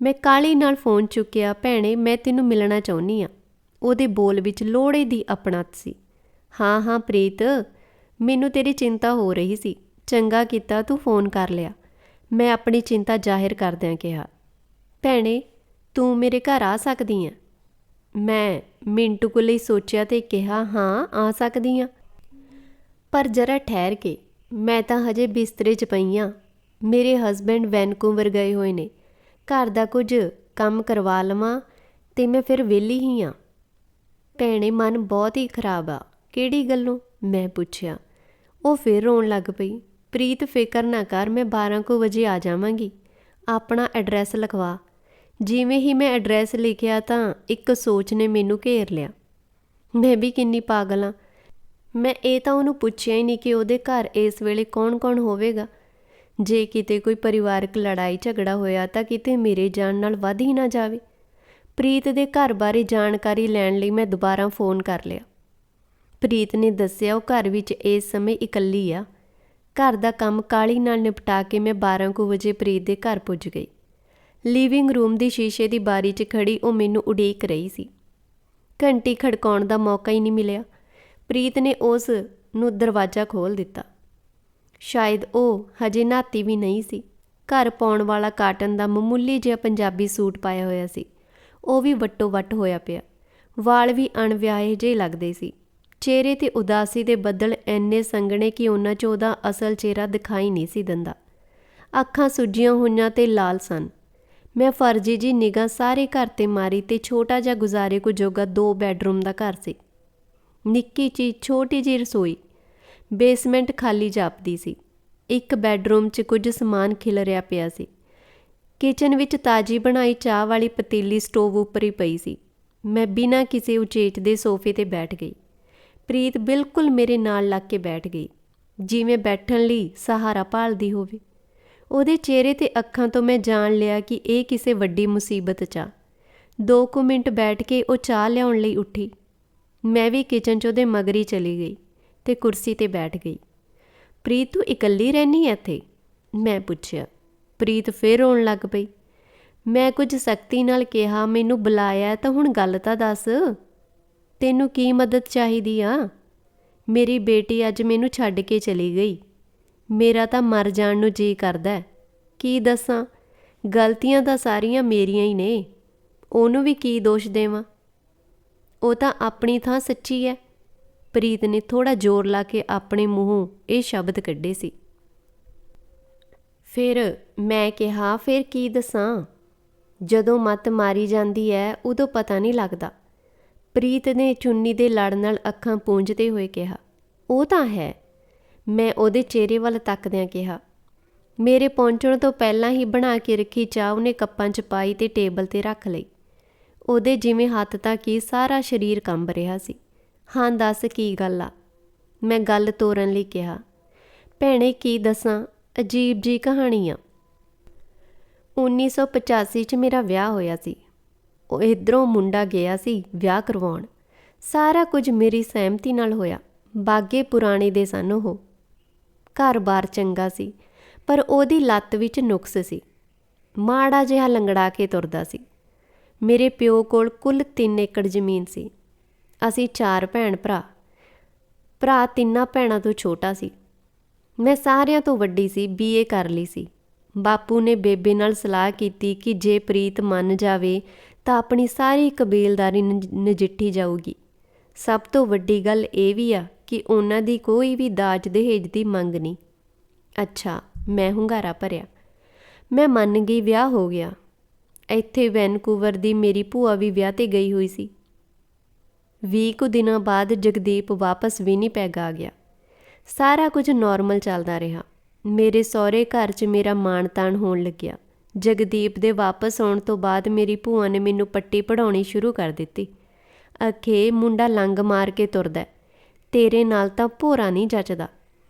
ਮੈਂ ਕਾਹਲੀ ਨਾਲ ਫੋਨ ਚੁੱਕਿਆ। ਭੈਣੇ, ਮੈਂ ਤੈਨੂੰ ਮਿਲਣਾ ਚਾਹੁੰਦੀ ਹਾਂ। ਉਹਦੇ ਬੋਲ ਵਿੱਚ ਲੋੜੇ ਦੀ ਅਪਣੱਤ ਸੀ। ਹਾਂ ਪ੍ਰੀਤ, ਮੈਨੂੰ ਤੇਰੀ ਚਿੰਤਾ ਹੋ ਰਹੀ ਸੀ। ਚੰਗਾ ਕੀਤਾ ਤੂੰ ਫੋਨ ਕਰ ਲਿਆ, ਮੈਂ ਆਪਣੀ ਚਿੰਤਾ ਜ਼ਾਹਿਰ ਕਰਦਿਆਂ ਕਿਹਾ। ਭੈਣੇ, ਤੂੰ ਮੇਰੇ ਘਰ ਆ ਸਕਦੀ ਹੈ? ਮੈਂ ਮਿੰਟੂ ਕੁ ਲਈ ਸੋਚਿਆ ਤੇ ਕਿਹਾ, ਹਾਂ ਆ ਸਕਦੀ ਹਾਂ। ਪਰ ਜਰਾ ਠਹਿਰ ਕੇ, ਮੈਂ ਤਾਂ ਹਜੇ ਬਿਸਤਰੇ 'ਚ ਪਈ ਹਾਂ। ਮੇਰੇ ਹਸਬੈਂਡ ਵੈਨਕੂਵਰ ਗਏ ਹੋਏ ਨੇ। ਘਰ ਦਾ ਕੁਝ ਕੰਮ ਕਰਵਾ ਲਵਾਂ ਤੇ ਮੈਂ ਫਿਰ ਵਿਹਲੀ ਹੀ ਹਾਂ। ਭੈਣੇ ਮਨ ਬਹੁਤ ਹੀ ਖਰਾਬ ਆ। ਕਿਹੜੀ ਗੱਲੋਂ? ਮੈਂ ਪੁੱਛਿਆ। ਉਹ ਫਿਰ ਰੋਣ ਲੱਗ ਪਈ। ਪ੍ਰੀਤ ਫਿਕਰ ਨਾ ਕਰ, ਮੈਂ 12 ਕੁ ਵਜੇ ਆ ਜਾਵਾਂਗੀ। ਆਪਣਾ ਐਡਰੈਸ ਲਿਖਵਾ। ਜਿਵੇਂ ਹੀ ਮੈਂ ਐਡਰੈਸ ਲਿਖਿਆ ਤਾਂ ਇੱਕ ਸੋਚ ਨੇ ਮੈਨੂੰ ਘੇਰ ਲਿਆ। ਮੈਂ ਵੀ ਕਿੰਨੀ ਪਾਗਲ ਹਾਂ। ਮੈਂ ਇਹ ਤਾਂ ਉਹਨੂੰ ਪੁੱਛਿਆ ਹੀ ਨਹੀਂ ਕਿ ਉਹਦੇ ਘਰ ਇਸ ਵੇਲੇ ਕੌਣ-ਕੌਣ ਹੋਵੇਗਾ। ਜੇ ਕਿਤੇ ਕੋਈ ਪਰਿਵਾਰਕ ਲੜਾਈ ਝਗੜਾ ਹੋਇਆ ਤਾਂ ਕਿਤੇ ਮੇਰੇ ਜਾਣ ਨਾਲ ਵੱਧ ਹੀ ਨਾ ਜਾਵੇ। ਪ੍ਰੀਤ ਦੇ ਘਰ ਬਾਰੇ ਜਾਣਕਾਰੀ ਲੈਣ ਲਈ ਮੈਂ ਦੁਬਾਰਾ ਫੋਨ ਕਰ ਲਿਆ। ਪ੍ਰੀਤ ਨੇ ਦੱਸਿਆ ਉਹ ਘਰ ਵਿੱਚ ਇਸ ਸਮੇਂ ਇਕੱਲੀ ਆ। ਘਰ ਦਾ ਕੰਮ ਕਾਹਲੀ ਨਾਲ ਨਿਪਟਾ ਕੇ ਮੈਂ 12 ਕੁ ਵਜੇ ਪ੍ਰੀਤ ਦੇ ਘਰ ਪੁੱਜ ਗਈ। ਲਿਵਿੰਗ ਰੂਮ ਦੀ ਸ਼ੀਸ਼ੇ ਦੀ ਬਾਰੀ 'ਚ ਖੜ੍ਹੀ ਉਹ ਮੈਨੂੰ ਉਡੀਕ ਰਹੀ ਸੀ। ਘੰਟੀ ਖੜਕਾਉਣ ਦਾ ਮੌਕਾ ਹੀ ਨਹੀਂ ਮਿਲਿਆ। ਪ੍ਰੀਤ ਨੇ ਉਸ ਨੂੰ ਦਰਵਾਜ਼ਾ ਖੋਲ੍ਹ ਦਿੱਤਾ। ਸ਼ਾਇਦ ਉਹ ਹਜੇ ਨਹਾਤੀ ਵੀ ਨਹੀਂ ਸੀ। ਘਰ ਪਾਉਣ ਵਾਲਾ ਕਾਟਨ ਦਾ ਮਾਮੂਲੀ ਜਿਹਾ ਪੰਜਾਬੀ ਸੂਟ ਪਾਇਆ ਹੋਇਆ ਸੀ। ਉਹ ਵੀ ਵੱਟੋ ਵੱਟ ਹੋਇਆ ਪਿਆ। ਵਾਲ ਵੀ ਅਣਵਿਆਹੇ ਜਿਹੇ ਲੱਗਦੇ ਸੀ। ਚਿਹਰੇ 'ਤੇ ਉਦਾਸੀ ਦੇ ਬੱਦਲ ਇੰਨੇ ਸੰਘਣੇ ਕਿ ਉਹਨਾਂ 'ਚ ਉਹਦਾ ਅਸਲ ਚਿਹਰਾ ਦਿਖਾਈ ਨਹੀਂ ਸੀ ਦਿੰਦਾ। ਅੱਖਾਂ ਸੁੱਜੀਆਂ ਹੋਈਆਂ ਤੇ ਲਾਲ ਸਨ। ਮੈਂ ਫਰਜ਼ੀ ਜਿਹੀ ਨਿਗਾਹ ਸਾਰੇ ਘਰ 'ਤੇ ਮਾਰੀ ਤੇ ਛੋਟਾ ਜਿਹਾ ਗੁਜ਼ਾਰੇ ਕੁ ਜੋਗਾ 2 ਬੈੱਡਰੂਮ ਦਾ ਘਰ ਸੀ। ਨਿੱਕੀ ਜਿਹੀ ਛੋਟੀ ਜਿਹੀ ਰਸੋਈ, ਬੇਸਮੈਂਟ ਖਾਲੀ ਜਾਪਦੀ ਸੀ। ਇੱਕ ਬੈੱਡਰੂਮ 'ਚ ਕੁਝ ਸਮਾਨ ਖਿਲਰਿਆ ਪਿਆ ਸੀ। ਕਿਚਨ ਵਿੱਚ ਤਾਜ਼ੀ ਬਣਾਈ ਚਾਹ ਵਾਲੀ ਪਤੀਲੀ ਸਟੋਵ ਉੱਪਰ ਹੀ ਪਈ ਸੀ। ਮੈਂ ਬਿਨਾਂ ਕਿਸੇ ਉਚੇਚ ਦੇ ਸੋਫੇ 'ਤੇ ਬੈਠ ਗਈ। ਪ੍ਰੀਤ ਬਿਲਕੁਲ ਮੇਰੇ ਨਾਲ ਲੱਗ ਕੇ ਬੈਠ ਗਈ, ਜਿਵੇਂ ਬੈਠਣ ਲਈ ਸਹਾਰਾ ਭਾਲਦੀ ਹੋਵੇ। ਉਹਦੇ ਚਿਹਰੇ ਤੇ ਅੱਖਾਂ ਤੋਂ ਮੈਂ ਜਾਣ ਲਿਆ ਕਿ ਇਹ ਕਿਸੇ ਵੱਡੀ ਮੁਸੀਬਤ 'ਚ ਆ। 2 ਕੁ ਮਿੰਟ ਬੈਠ ਕੇ ਉਹ ਚਾਹ ਲਿਆਉਣ ਲਈ ਉੱਠੀ। ਮੈਂ ਵੀ ਕਿਚਨ 'ਚ ਉਹਦੇ ਮਗਰ ਹੀ ਚਲੀ ਗਈ ਤੇ ਕੁਰਸੀ 'ਤੇ ਬੈਠ ਗਈ। ਪ੍ਰੀਤ ਤੂੰ ਇਕੱਲੀ ਰਹਿੰਦੀ ਐ ਇੱਥੇ? ਮੈਂ ਪੁੱਛਿਆ। ਪ੍ਰੀਤ ਫਿਰ ਰੋਣ ਲੱਗ ਪਈ। ਮੈਂ ਕੁਝ ਸਖਤੀ ਨਾਲ ਕਿਹਾ, ਮੈਨੂੰ ਬੁਲਾਇਆ ਤਾਂ ਹੁਣ ਗੱਲ ਤਾਂ ਦੱਸ, ਤੈਨੂੰ ਕੀ ਮਦਦ ਚਾਹੀਦੀ ਆ? ਮੇਰੀ ਬੇਟੀ ਅੱਜ ਮੈਨੂੰ ਛੱਡ ਕੇ ਚਲੀ ਗਈ। ਮੇਰਾ ਤਾਂ ਮਰ ਜਾਣ ਨੂੰ ਜੀ ਕਰਦਾ। ਕੀ ਦੱਸਾਂ, ਗਲਤੀਆਂ ਤਾਂ ਸਾਰੀਆਂ ਮੇਰੀਆਂ ਹੀ ਨੇ। ਉਹਨੂੰ ਵੀ ਕੀ ਦੋਸ਼ ਦੇਵਾਂ? ਉਹ ਤਾਂ ਆਪਣੀ ਥਾਂ ਸੱਚੀ ਹੈ। ਪ੍ਰੀਤ ਨੇ ਥੋੜ੍ਹਾ ਜ਼ੋਰ ਲਾ ਕੇ ਆਪਣੇ ਮੂੰਹੋਂ ਇਹ ਸ਼ਬਦ ਕੱਢੇ ਸੀ। ਫਿਰ ਮੈਂ ਕਿਹਾ, ਫਿਰ ਕੀ ਦੱਸਾਂ? ਜਦੋਂ ਮੱਤ ਮਾਰੀ ਜਾਂਦੀ ਹੈ ਉਦੋਂ ਪਤਾ ਨਹੀਂ ਲੱਗਦਾ। ਪ੍ਰੀਤ ਨੇ ਚੁੰਨੀ ਦੇ ਲੜ ਨਾਲ ਅੱਖਾਂ ਪੂੰਝਦੇ ਹੋਏ ਕਿਹਾ। ਉਹ ਤਾਂ ਹੈ। ਮੈਂ ਉਹਦੇ ਚਿਹਰੇ ਵੱਲ ਤੱਕਦਿਆਂ ਕਿਹਾ। ਮੇਰੇ ਪਹੁੰਚਣ ਤੋਂ ਪਹਿਲਾਂ ਹੀ ਬਣਾ ਕੇ ਰੱਖੀ ਚਾਹ ਉਹਨੇ ਕੱਪਾਂ 'ਚ ਪਾਈ ਤੇ ਟੇਬਲ 'ਤੇ ਰੱਖ ਲਈ। ਉਹਦੇ ਜਿਵੇਂ ਹੱਥ ਤਾਂ ਕੀ ਸਾਰਾ ਸਰੀਰ ਕੰਬ ਰਿਹਾ ਸੀ। ਹਾਂ ਦੱਸ ਕੀ ਗੱਲ ਆ? ਮੈਂ ਗੱਲ ਤੋਰਨ ਲਈ ਕਿਹਾ। ਭੈਣੇ ਕੀ ਦੱਸਾਂ, ਅਜੀਬ ਜੀ ਕਹਾਣੀ ਆ। 1985 'ਚ ਮੇਰਾ ਵਿਆਹ ਹੋਇਆ ਸੀ। ਉਹ ਇੱਧਰੋਂ ਮੁੰਡਾ ਗਿਆ ਸੀ ਵਿਆਹ ਕਰਵਾਉਣ। ਸਾਰਾ ਕੁਝ ਮੇਰੀ ਸਹਿਮਤੀ ਨਾਲ ਹੋਇਆ। ਬਾਗੇ ਪੁਰਾਣੇ ਦੇ ਸਨ ਉਹ। ਘਰ-ਬਾਰ ਚੰਗਾ ਸੀ, ਪਰ ਉਹਦੀ ਲੱਤ ਵਿੱਚ ਨੁਕਸ ਸੀ। ਮਾੜਾ ਜਿਹਾ ਲੰਗੜਾ ਕੇ ਤੁਰਦਾ ਸੀ। ਮੇਰੇ ਪਿਓ ਕੋਲ ਕੁੱਲ 3 ਏਕੜ ਜ਼ਮੀਨ ਸੀ। ਅਸੀਂ 4 ਭੈਣ ਭਰਾ। ਭਰਾ 3 ਭੈਣਾਂ ਤੋਂ ਛੋਟਾ ਸੀ। ਮੈਂ ਸਾਰਿਆਂ ਤੋਂ ਵੱਡੀ ਸੀ, BA ਕਰ ਲਈ ਸੀ। ਬਾਪੂ ਨੇ ਬੇਬੇ ਨਾਲ ਸਲਾਹ ਕੀਤੀ ਕਿ ਜੇ ਪ੍ਰੀਤ ਮੰਨ ਜਾਵੇ ਤਾਂ ਆਪਣੀ ਸਾਰੀ ਕਬੀਲਦਾਰੀ ਨਜਿੱਠੀ ਜਾਊਗੀ। ਸਭ ਤੋਂ ਵੱਡੀ ਗੱਲ ਇਹ ਵੀ ਆ ਕਿ ਉਹਨਾਂ ਦੀ ਕੋਈ ਵੀ ਦਾਜ ਦਹੇਜ ਦੀ ਮੰਗ ਨਹੀਂ। ਅੱਛਾ, ਮੈਂ ਹੁੰਗਾਰਾ ਭਰਿਆ। ਮੈਂ ਮੰਨ ਗਈ। ਵਿਆਹ ਹੋ ਗਿਆ। ਇੱਥੇ ਵੈਨਕੂਵਰ ਦੀ ਮੇਰੀ ਭੂਆ ਵੀ ਵਿਆਹ 'ਤੇ ਗਈ ਹੋਈ ਸੀ। 20 ਕੁ ਦਿਨਾਂ ਬਾਅਦ ਜਗਦੀਪ ਵਾਪਸ ਵਿਨੀਪੈਗ ਆ ਗਿਆ। ਸਾਰਾ ਕੁਝ ਨੋਰਮਲ ਚੱਲਦਾ ਰਿਹਾ। ਮੇਰੇ ਸਹੁਰੇ ਘਰ 'ਚ ਮੇਰਾ ਮਾਣ ਤਾਣ ਹੋਣ ਲੱਗਿਆ। ਜਗਦੀਪ ਦੇ ਵਾਪਸ ਆਉਣ ਤੋਂ ਬਾਅਦ ਮੇਰੀ ਭੂਆ ਨੇ ਮੈਨੂੰ ਪੱਟੀ ਪੜ੍ਹਾਉਣੀ ਸ਼ੁਰੂ ਕਰ ਦਿੱਤੀ। ਅਖੇ ਮੁੰਡਾ ਲੰਗ ਮਾਰ ਕੇ ਤੁਰਦਾ, ਤੇਰੇ ਨਾਲ ਤਾਂ ਭੋਰਾ ਨਹੀਂ ਜੱਚਦਾ।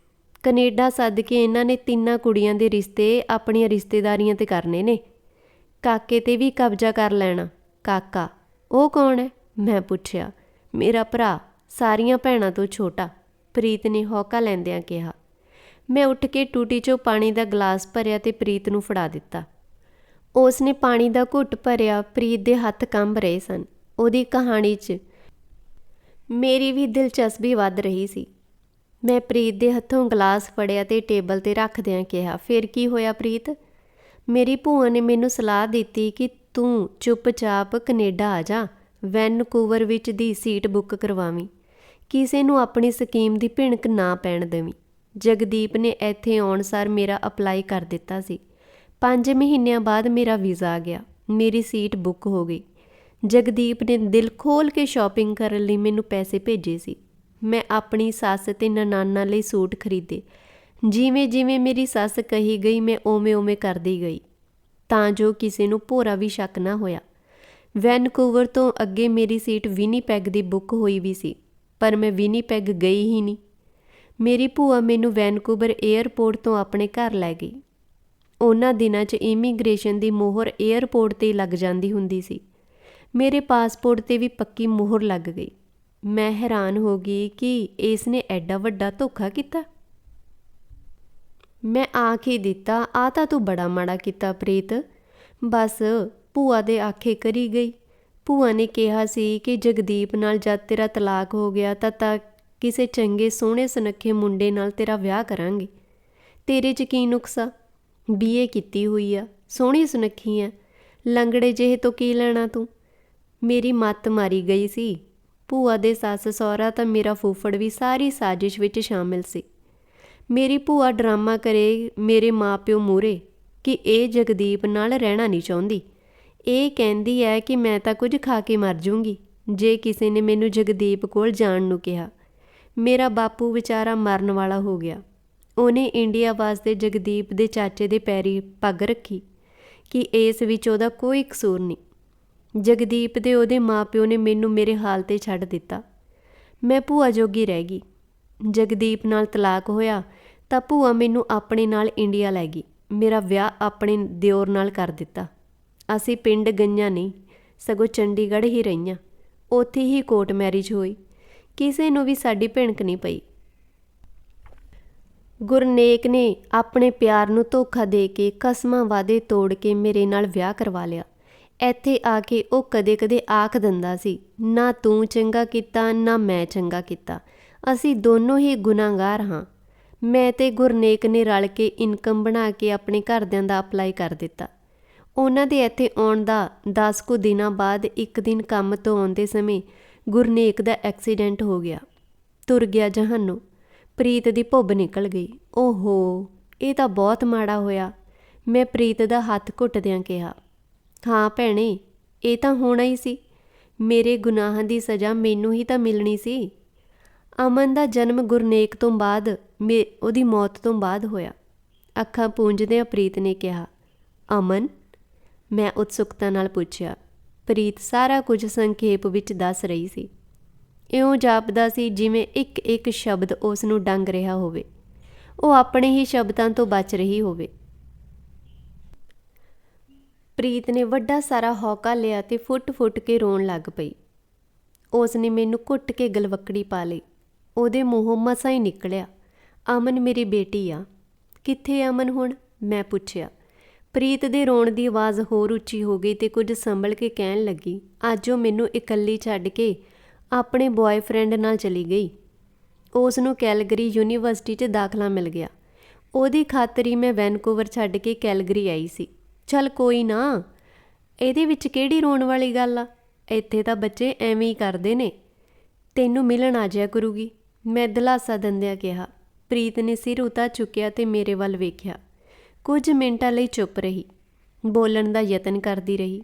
ਕਨੇਡਾ ਸੱਦ ਕੇ ਇਹਨਾਂ ਨੇ 3 ਕੁੜੀਆਂ ਦੇ ਰਿਸ਼ਤੇ ਆਪਣੀਆਂ ਰਿਸ਼ਤੇਦਾਰੀਆਂ 'ਤੇ ਕਰਨੇ ਨੇ। ਕਾਕੇ 'ਤੇ ਵੀ ਕਬਜ਼ਾ ਕਰ ਲੈਣਾ। ਕਾਕਾ? ਉਹ ਕੌਣ ਹੈ? ਮੈਂ ਪੁੱਛਿਆ। ਮੇਰਾ ਭਰਾ, ਸਾਰੀਆਂ ਭੈਣਾਂ ਤੋਂ ਛੋਟਾ, ਪ੍ਰੀਤ ਨੇ ਹੌਕਾ ਲੈਂਦਿਆਂ ਕਿਹਾ। ਮੈਂ ਉੱਠ ਕੇ ਟੂਟੀ 'ਚੋਂ ਪਾਣੀ ਦਾ ਗਲਾਸ ਭਰਿਆ ਤੇ ਪ੍ਰੀਤ ਨੂੰ ਫੜਾ ਦਿੱਤਾ। ਉਸ ਨੇ ਪਾਣੀ ਦਾ ਘੁੱਟ ਭਰਿਆ। ਪ੍ਰੀਤ ਦੇ ਹੱਥ ਕੰਬ ਰਹੇ ਸਨ। ਉਹਦੀ ਕਹਾਣੀ 'ਚ ਮੇਰੀ ਵੀ ਦਿਲਚਸਪੀ ਵੱਧ ਰਹੀ ਸੀ। ਮੈਂ ਪ੍ਰੀਤ ਦੇ ਹੱਥੋਂ ਗਲਾਸ ਫੜਿਆ ਤੇ ਟੇਬਲ 'ਤੇ ਰੱਖਦਿਆਂ ਕਿਹਾ, ਫਿਰ ਕੀ ਹੋਇਆ ਪ੍ਰੀਤ? ਮੇਰੀ ਭੂਆ ਨੇ ਮੈਨੂੰ ਸਲਾਹ ਦਿੱਤੀ ਕਿ ਤੂੰ ਚੁੱਪਚਾਪ ਕਨੇਡਾ ਆ ਜਾ, ਵੈਨਕੂਵਰ ਵਿੱਚ ਦੀ ਸੀਟ ਬੁੱਕ ਕਰਵਾਵੀਂ। ਕਿਸੇ ਨੂੰ ਆਪਣੀ ਸਕੀਮ ਦੀ ਭਿਣਕ ਨਾ ਪੈਣ ਦੇਵੀਂ। ਜਗਦੀਪ ਨੇ ਇੱਥੇ ਆਉਣ ਸਾਰ ਮੇਰਾ ਅਪਲਾਈ ਕਰ ਦਿੱਤਾ ਸੀ। 5 ਮਹੀਨਿਆਂ ਬਾਅਦ ਮੇਰਾ ਵੀਜ਼ਾ ਆ ਗਿਆ। ਮੇਰੀ ਸੀਟ ਬੁੱਕ ਹੋ ਗਈ। ਜਗਦੀਪ ਨੇ ਦਿਲ ਖੋਲ੍ਹ ਕੇ ਸ਼ਾਪਿੰਗ ਕਰਨ ਲਈ ਮੈਨੂੰ ਪੈਸੇ ਭੇਜੇ ਸੀ। ਮੈਂ ਆਪਣੀ ਸੱਸ ਅਤੇ ਨਨਾਨਾ ਲਈ ਸੂਟ ਖਰੀਦੇ। ਜਿਵੇਂ ਜਿਵੇਂ ਮੇਰੀ ਸੱਸ ਕਹੀ ਗਈ ਮੈਂ ਉਵੇਂ ਉਵੇਂ ਕਰਦੀ ਗਈ, ਤਾਂ ਜੋ ਕਿਸੇ ਨੂੰ ਭੋਰਾ ਵੀ ਸ਼ੱਕ ਨਾ ਹੋਇਆ। ਵੈਨਕੂਵਰ ਤੋਂ ਅੱਗੇ ਮੇਰੀ ਸੀਟ ਵਿਨੀਪੈਗ ਦੀ ਬੁੱਕ ਹੋਈ ਵੀ ਸੀ, ਪਰ ਮੈਂ ਵਿਨੀਪੈਗ ਗਈ ਹੀ ਨਹੀਂ। ਮੇਰੀ ਭੂਆ ਮੈਨੂੰ ਵੈਨਕੂਵਰ ਏਅਰਪੋਰਟ ਤੋਂ ਆਪਣੇ ਘਰ ਲੈ ਗਈ। ਉਹਨਾਂ ਦਿਨਾਂ 'ਚ ਇਮੀਗ੍ਰੇਸ਼ਨ ਦੀ ਮੋਹਰ ਏਅਰਪੋਰਟ 'ਤੇ ਲੱਗ ਜਾਂਦੀ ਹੁੰਦੀ ਸੀ। ਮੇਰੇ ਪਾਸਪੋਰਟ 'ਤੇ ਵੀ ਪੱਕੀ ਮੋਹਰ ਲੱਗ ਗਈ। ਮੈਂ ਹੈਰਾਨ ਹੋ ਗਈ ਕਿ ਇਸ ਨੇ ਐਡਾ ਵੱਡਾ ਧੋਖਾ ਕੀਤਾ। ਮੈਂ ਆਖ ਹੀ ਦਿੱਤਾ, ਆ ਤਾਂ ਤੂੰ ਬੜਾ ਮਾੜਾ ਕੀਤਾ ਪ੍ਰੀਤ। ਬਸ ਭੂਆ ਦੇ ਆਖੇ ਕਰੀ ਗਈ। ਭੂਆ ਨੇ ਕਿਹਾ ਸੀ ਕਿ ਜਗਦੀਪ ਨਾਲ ਜਦ ਤੇਰਾ ਤਲਾਕ ਹੋ ਗਿਆ ਤਾਂ ਕਿਸੇ ਚੰਗੇ ਸੋਹਣੇ ਸੁਨੱਖੇ ਮੁੰਡੇ ਨਾਲ ਤੇਰਾ ਵਿਆਹ ਕਰਾਂਗੇ। ਤੇਰੇ 'ਚ ਕੀ ਨੁਕਸਾ? BA ਕੀਤੀ ਹੋਈ ਆ, ਸੋਹਣੀ ਸੁਨੱਖੀ ਆ, ਲੰਗੜੇ ਜਿਹੇ ਤੋਂ ਕੀ ਲੈਣਾ ਤੂੰ? ਮੇਰੀ ਮੱਤ ਮਾਰੀ ਗਈ ਸੀ। ਭੂਆ ਦੇ ਸੱਸ ਸਹੁਰਾ ਤਾਂ ਮੇਰਾ ਫੁੱਫੜ ਵੀ ਸਾਰੀ ਸਾਜ਼ਿਸ਼ ਵਿੱਚ ਸ਼ਾਮਿਲ ਸੀ। ਮੇਰੀ ਭੂਆ ਡਰਾਮਾ ਕਰੇ ਮੇਰੇ ਮਾਂ-ਪਿਓ ਮੂਹਰੇ ਕਿ ਇਹ ਜਗਦੀਪ ਨਾਲ ਰਹਿਣਾ ਨਹੀਂ ਚਾਹੁੰਦੀ। ਇਹ ਕਹਿੰਦੀ ਹੈ ਕਿ ਮੈਂ ਤਾਂ ਕੁਝ ਖਾ ਕੇ ਮਰ ਜੂੰਗੀ ਜੇ ਕਿਸੇ ਨੇ ਮੈਨੂੰ ਜਗਦੀਪ ਕੋਲ ਜਾਣ ਨੂੰ ਕਿਹਾ। ਮੇਰਾ ਬਾਪੂ ਵਿਚਾਰਾ ਮਰਨ ਵਾਲਾ ਹੋ ਗਿਆ। ਉਹਨੇ ਇੰਡੀਆ ਵਾਸਤੇ ਜਗਦੀਪ ਦੇ ਚਾਚੇ ਦੇ ਪੈਰੀ ਪੱਗ ਰੱਖੀ ਕਿ ਇਸ ਵਿੱਚ ਉਹਦਾ ਕੋਈ ਕਸੂਰ ਨਹੀਂ। ਜਗਦੀਪ ਦੇ ਉਹਦੇ ਮਾਂ-ਪਿਓ ਨੇ ਮੈਨੂੰ ਮੇਰੇ ਹਾਲ 'ਤੇ ਛੱਡ ਦਿੱਤਾ। ਮੈਂ ਭੂਆ ਜੋਗੀ ਰਹਿ ਗਈ। ਜਗਦੀਪ ਨਾਲ ਤਲਾਕ ਹੋਇਆ ਤਾਂ ਭੂਆ ਮੈਨੂੰ ਆਪਣੇ ਨਾਲ ਇੰਡੀਆ ਲੈ ਗਈ। ਮੇਰਾ ਵਿਆਹ ਆਪਣੇ ਦਿਓਰ ਨਾਲ ਕਰ ਦਿੱਤਾ। ਅਸੀਂ ਪਿੰਡ ਗਈਆਂ ਨਹੀਂ, ਸਗੋਂ ਚੰਡੀਗੜ੍ਹ ਹੀ ਰਹੀਆਂ। ਉੱਥੇ ਹੀ ਕੋਰਟ ਮੈਰਿਜ ਹੋਈ। ਕਿਸੇ ਨੂੰ ਵੀ ਸਾਡੀ ਭਿਣਕ ਨਹੀਂ ਪਈ। ਗੁਰਨੇਕ ਨੇ ਆਪਣੇ ਪਿਆਰ ਨੂੰ ਧੋਖਾ ਦੇ ਕੇ ਕਸਮਾਂ ਵਾਅਦੇ ਤੋੜ ਕੇ ਮੇਰੇ ਨਾਲ ਵਿਆਹ ਕਰਵਾ ਲਿਆ। ਇੱਥੇ ਆ ਕੇ ਉਹ ਕਦੇ-ਕਦੇ ਆਖ ਦਿੰਦਾ ਸੀ, ਨਾ ਤੂੰ ਚੰਗਾ ਕੀਤਾ ਨਾ ਮੈਂ ਚੰਗਾ ਕੀਤਾ, ਅਸੀਂ ਦੋਨੋਂ ਹੀ ਗੁਨਾਹਗਾਰ ਹਾਂ। ਮੈਂ ਤੇ ਗੁਰਨੇਕ ਨੇ ਰਲ ਕੇ ਇਨਕਮ ਬਣਾ ਕੇ ਆਪਣੇ ਘਰਦਿਆਂ ਦਾ ਅਪਲਾਈ ਕਰ ਦਿੱਤਾ। ਉਹਨਾਂ ਦੇ ਇੱਥੇ ਆਉਣ ਦਾ 10 ਕੁ ਦਿਨਾਂ ਬਾਅਦ ਇੱਕ ਦਿਨ ਕੰਮ ਤੋਂ ਆਉਂਦੇ ਸਮੇਂ ਗੁਰਨੇਕ ਦਾ ਐਕਸੀਡੈਂਟ ਹੋ ਗਿਆ। ਤੁਰ ਗਿਆ ਜਹਾਨੋਂ। ਪ੍ਰੀਤ ਦੀ ਭੁੱਬ ਨਿਕਲ ਗਈ। ਓਹੋ, ਇਹ ਤਾਂ ਬਹੁਤ ਮਾੜਾ ਹੋਇਆ। ਮੈਂ ਪ੍ਰੀਤ ਦਾ ਹੱਥ ਘੁੱਟਦਿਆਂ ਕਿਹਾ, ਹਾਂ ਭੈਣੇ, ਇਹ ਤਾਂ ਹੋਣਾ ਹੀ ਸੀ। ਮੇਰੇ ਗੁਨਾਹਾਂ ਦੀ ਸਜ਼ਾ ਮੈਨੂੰ ਹੀ ਤਾਂ ਮਿਲਣੀ ਸੀ। ਅਮਨ ਦਾ ਜਨਮ ਗੁਰਨੇਕ ਤੋਂ ਬਾਅਦ ਉਹਦੀ ਮੌਤ ਤੋਂ ਬਾਅਦ ਹੋਇਆ। ਅੱਖਾਂ ਪੂੰਝਦਿਆਂ ਪ੍ਰੀਤ ਨੇ ਕਿਹਾ, ਅਮਨ? ਮੈਂ ਉਤਸੁਕਤਾ ਨਾਲ ਪੁੱਛਿਆ। ਪ੍ਰੀਤ ਸਾਰਾ ਕੁਝ ਸੰਖੇਪ ਵਿੱਚ ਦੱਸ ਰਹੀ ਸੀ। ਇਉਂ ਜਾਪਦਾ ਸੀ ਜਿਵੇਂ ਇੱਕ ਸ਼ਬਦ ਉਸ ਨੂੰ ਡੰਗ ਰਿਹਾ ਹੋਵੇ। ਉਹ ਆਪਣੇ ਹੀ ਸ਼ਬਦਾਂ ਤੋਂ ਬਚ ਰਹੀ ਹੋਵੇ। ਪ੍ਰੀਤ ਨੇ ਵੱਡਾ ਸਾਰਾ ਹੌਕਾ ਲਿਆ ਤੇ ਫੁੱਟ-ਫੁੱਟ ਕੇ ਰੋਣ ਲੱਗ ਪਈ। ਉਸ ਨੇ ਮੈਨੂੰ ਘੁੱਟ ਕੇ ਗਲਵੱਕੜੀ ਪਾ ਲਈ। ਉਹਦੇ ਮੂੰਹੋਂ ਮਸਾਂ ਹੀ ਨਿਕਲਿਆ, ਅਮਨ ਮੇਰੀ ਬੇਟੀ ਆ। ਕਿੱਥੇ ਅਮਨ ਹੁਣ? ਮੈਂ ਪੁੱਛਿਆ। ਪ੍ਰੀਤ ਦੇ ਰੋਣ ਦੀ ਆਵਾਜ਼ ਹੋਰ ਉੱਚੀ ਹੋ ਗਈ ਤੇ ਕੁਝ ਸੰਭਲ ਕੇ ਕਹਿਣ ਲੱਗੀ, ਅੱਜ ਉਹ ਮੈਨੂੰ ਇਕੱਲੀ ਛੱਡ ਕੇ ਆਪਣੇ ਬॉयਫ੍ਰੈਂਡ ਨਾਲ ਚਲੀ ਗਈ। ਉਸ ਨੂੰ ਕੈਲਗਰੀ ਯੂਨੀਵਰਸਿਟੀ 'ਚ ਦਾਖਲਾ ਮਿਲ ਗਿਆ। ਉਹਦੀ ਖਾਤਰ ਹੀ ਮੈਂ ਵੈਨਕੂਵਰ ਛੱਡ ਕੇ ਕੈਲਗਰੀ ਆਈ ਸੀ। ਚੱਲ ਕੋਈ ਨਾ, ਇਹਦੇ ਵਿੱਚ ਕਿਹੜੀ ਰੋਣ ਵਾਲੀ ਗੱਲ ਆ? ਇੱਥੇ ਤਾਂ ਬੱਚੇ ਐਵੇਂ ਹੀ ਕਰਦੇ ਨੇ। ਤੈਨੂੰ ਮਿਲਣ ਆ ਜਾਇਆ ਕਰੂਗੀ, ਮੈਂ ਦਿਲਾਸਾ ਦਿੰਦਿਆਂ ਕਿਹਾ। ਪ੍ਰੀਤ ਨੇ ਸਿਰ ਉਤਾਰ ਚੁੱਕਿਆ ਤੇ ਮੇਰੇ ਵੱਲ ਵੇਖਿਆ। ਕੁਝ ਮਿੰਟਾਂ ਲਈ ਚੁੱਪ ਰਹੀ। ਬੋਲਣ ਦਾ ਯਤਨ ਕਰਦੀ ਰਹੀ,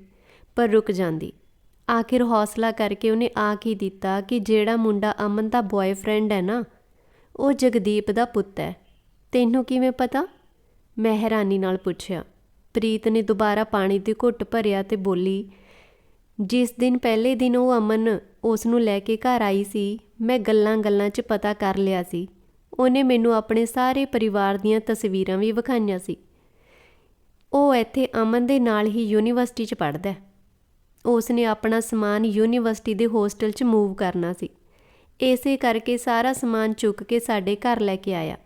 ਪਰ ਰੁਕ ਜਾਂਦੀ। ਆਖਿਰ ਹੌਸਲਾ ਕਰਕੇ ਉਹਨੇ ਆਖ ਹੀ ਦਿੱਤਾ ਕਿ ਜਿਹੜਾ ਮੁੰਡਾ ਅਮਨ ਦਾ ਬॉयਫ੍ਰੈਂਡ ਹੈ ਨਾ, ਉਹ ਜਗਦੀਪ ਦਾ ਪੁੱਤ ਹੈ। ਤੈਨੂੰ ਕਿਵੇਂ ਪਤਾ? ਮੈਂ ਹੈਰਾਨੀ ਨਾਲ ਪੁੱਛਿਆ। ਪ੍ਰੀਤ ਨੇ ਦੁਬਾਰਾ ਪਾਣੀ ਦੀ ਘੁੱਟ ਭਰਿਆ ਤੇ ਬੋਲੀ, ਜਿਸ ਦਿਨ ਪਹਿਲੇ ਦਿਨ ਉਹ ਅਮਨ ਉਸ ਨੂੰ ਲੈ ਕੇ ਘਰ ਆਈ ਸੀ, ਮੈਂ ਗੱਲਾਂ-ਗੱਲਾਂ 'ਚ ਪਤਾ ਕਰ ਲਿਆ ਸੀ। ਉਹਨੇ ਮੈਨੂੰ ਆਪਣੇ ਸਾਰੇ ਪਰਿਵਾਰ ਦੀਆਂ ਤਸਵੀਰਾਂ ਵੀ ਵਿਖਾਈਆਂ ਸੀ। ਉਹ ਇੱਥੇ ਅਮਨ ਦੇ ਨਾਲ ਹੀ ਯੂਨੀਵਰਸਿਟੀ 'ਚ ਪੜ੍ਹਦਾ। ਉਸ ਨੇ ਆਪਣਾ ਸਮਾਨ ਯੂਨੀਵਰਸਿਟੀ ਦੇ ਹੋਸਟਲ 'ਚ ਮੂਵ ਕਰਨਾ ਸੀ। ਇਸੇ ਕਰਕੇ ਸਾਰਾ ਸਮਾਨ ਚੁੱਕ ਕੇ ਸਾਡੇ ਘਰ ਲੈ ਕੇ ਆਇਆ।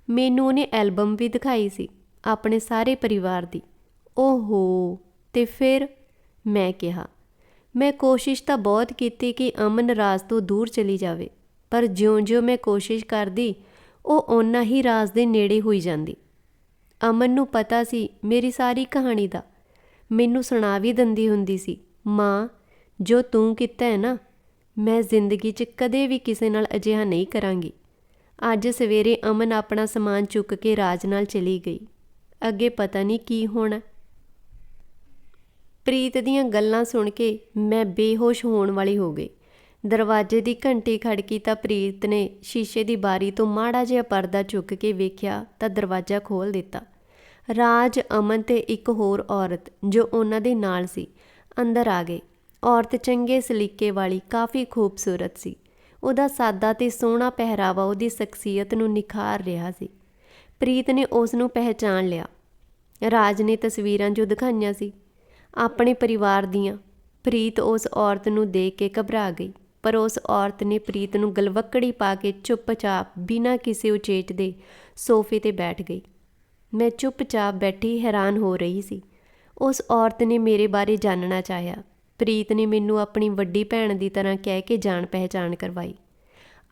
ਮੈਨੂੰ ਉਹਨੇ ਐਲਬਮ ਵੀ ਦਿਖਾਈ ਸੀ ਆਪਣੇ ਸਾਰੇ ਪਰਿਵਾਰ ਦੀ। ਓਹੋ, ਤੇ ਫਿਰ? ਮੈਂ ਕਿਹਾ। ਮੈਂ ਕੋਸ਼ਿਸ਼ ਤਾਂ ਬਹੁਤ ਕੀਤੀ ਕਿ ਅਮਨ ਰਾਜ ਤੋਂ ਦੂਰ ਚਲੀ ਜਾਵੇ, ਪਰ ਜਿਉਂ-ਜਿਉਂ ਮੈਂ ਕੋਸ਼ਿਸ਼ ਕਰਦੀ, ਉਹ ਓਨਾ ਹੀ ਰਾਜ ਦੇ ਨੇੜੇ ਹੋਈ ਜਾਂਦੀ। ਅਮਨ ਨੂੰ ਪਤਾ ਸੀ ਮੇਰੀ ਸਾਰੀ ਕਹਾਣੀ ਦਾ। ਮੈਨੂੰ ਸੁਣਾ ਵੀ ਦਿੰਦੀ ਹੁੰਦੀ ਸੀ, ਮਾਂ, ਜੋ ਤੂੰ ਕੀਤਾ ਹੈ ਨਾ, ਮੈਂ ਜ਼ਿੰਦਗੀ 'ਚ ਕਦੇ ਵੀ ਕਿਸੇ ਨਾਲ ਅਜਿਹਾ ਨਹੀਂ ਕਰਾਂਗੀ। ਅੱਜ ਸਵੇਰੇ ਅਮਨ ਆਪਣਾ ਸਮਾਨ ਚੁੱਕ ਕੇ ਰਾਜ ਨਾਲ ਚਲੀ ਗਈ। ਅੱਗੇ ਪਤਾ ਨਹੀਂ ਕੀ ਹੋਣਾ। ਪ੍ਰੀਤ ਦੀਆਂ ਗੱਲਾਂ ਸੁਣ ਕੇ ਮੈਂ ਬੇਹੋਸ਼ ਹੋਣ ਵਾਲੀ ਹੋ ਗਈ। ਦਰਵਾਜ਼ੇ ਦੀ ਘੰਟੀ ਖੜਕੀ ਤਾਂ ਪ੍ਰੀਤ ਨੇ ਸ਼ੀਸ਼ੇ ਦੀ ਬਾਰੀ ਤੋਂ ਮਾੜਾ ਜਿਹਾ ਪਰਦਾ ਚੁੱਕ ਕੇ ਵੇਖਿਆ ਤਾਂ ਦਰਵਾਜ਼ਾ ਖੋਲ੍ਹ ਦਿੱਤਾ। ਰਾਜ, ਅਮਨ ਤੇ ਇੱਕ ਹੋਰ ਔਰਤ ਜੋ ਉਹਨਾਂ ਦੇ ਨਾਲ ਸੀ ਅੰਦਰ ਆ ਗਏ। ਔਰਤ ਚੰਗੇ ਸਲੀਕੇ ਵਾਲੀ ਕਾਫੀ ਖੂਬਸੂਰਤ ਸੀ। ਉਹਦਾ ਸਾਦਾ ਤੇ ਸੋਹਣਾ ਪਹਿਰਾਵਾ ਉਹਦੀ ਸ਼ਖਸੀਅਤ ਨੂੰ ਨਿਖਾਰ ਰਿਹਾ ਸੀ। ਪ੍ਰੀਤ ਨੇ ਉਸ ਨੂੰ ਪਹਿਚਾਣ ਲਿਆ। ਰਾਜ ਨੇ ਤਸਵੀਰਾਂ ਜੋ ਦਿਖਾਈਆਂ ਸੀ ਆਪਣੇ ਪਰਿਵਾਰ ਦੀਆਂ। ਪ੍ਰੀਤ ਉਸ ਔਰਤ ਨੂੰ ਦੇਖ ਕੇ ਘਬਰਾ ਗਈ, ਪਰ ਉਸ ਔਰਤ ਨੇ ਪ੍ਰੀਤ ਨੂੰ ਗਲਵੱਕੜੀ ਪਾ ਕੇ ਚੁੱਪਚਾਪ ਬਿਨਾਂ ਕਿਸੇ ਉਚੇਚ ਦੇ ਸੋਫੇ 'ਤੇ ਬੈਠ ਗਈ। ਮੈਂ ਚੁੱਪਚਾਪ ਬੈਠੀ ਹੈਰਾਨ ਹੋ ਰਹੀ ਸੀ। ਉਸ ਔਰਤ ਨੇ ਮੇਰੇ ਬਾਰੇ ਜਾਣਨਾ ਚਾਹਿਆ। ਪ੍ਰੀਤ ਨੇ ਮੈਨੂੰ ਆਪਣੀ ਵੱਡੀ ਭੈਣ ਦੀ ਤਰ੍ਹਾਂ ਕਹਿ ਕੇ ਜਾਣ ਪਹਿਚਾਣ ਕਰਵਾਈ।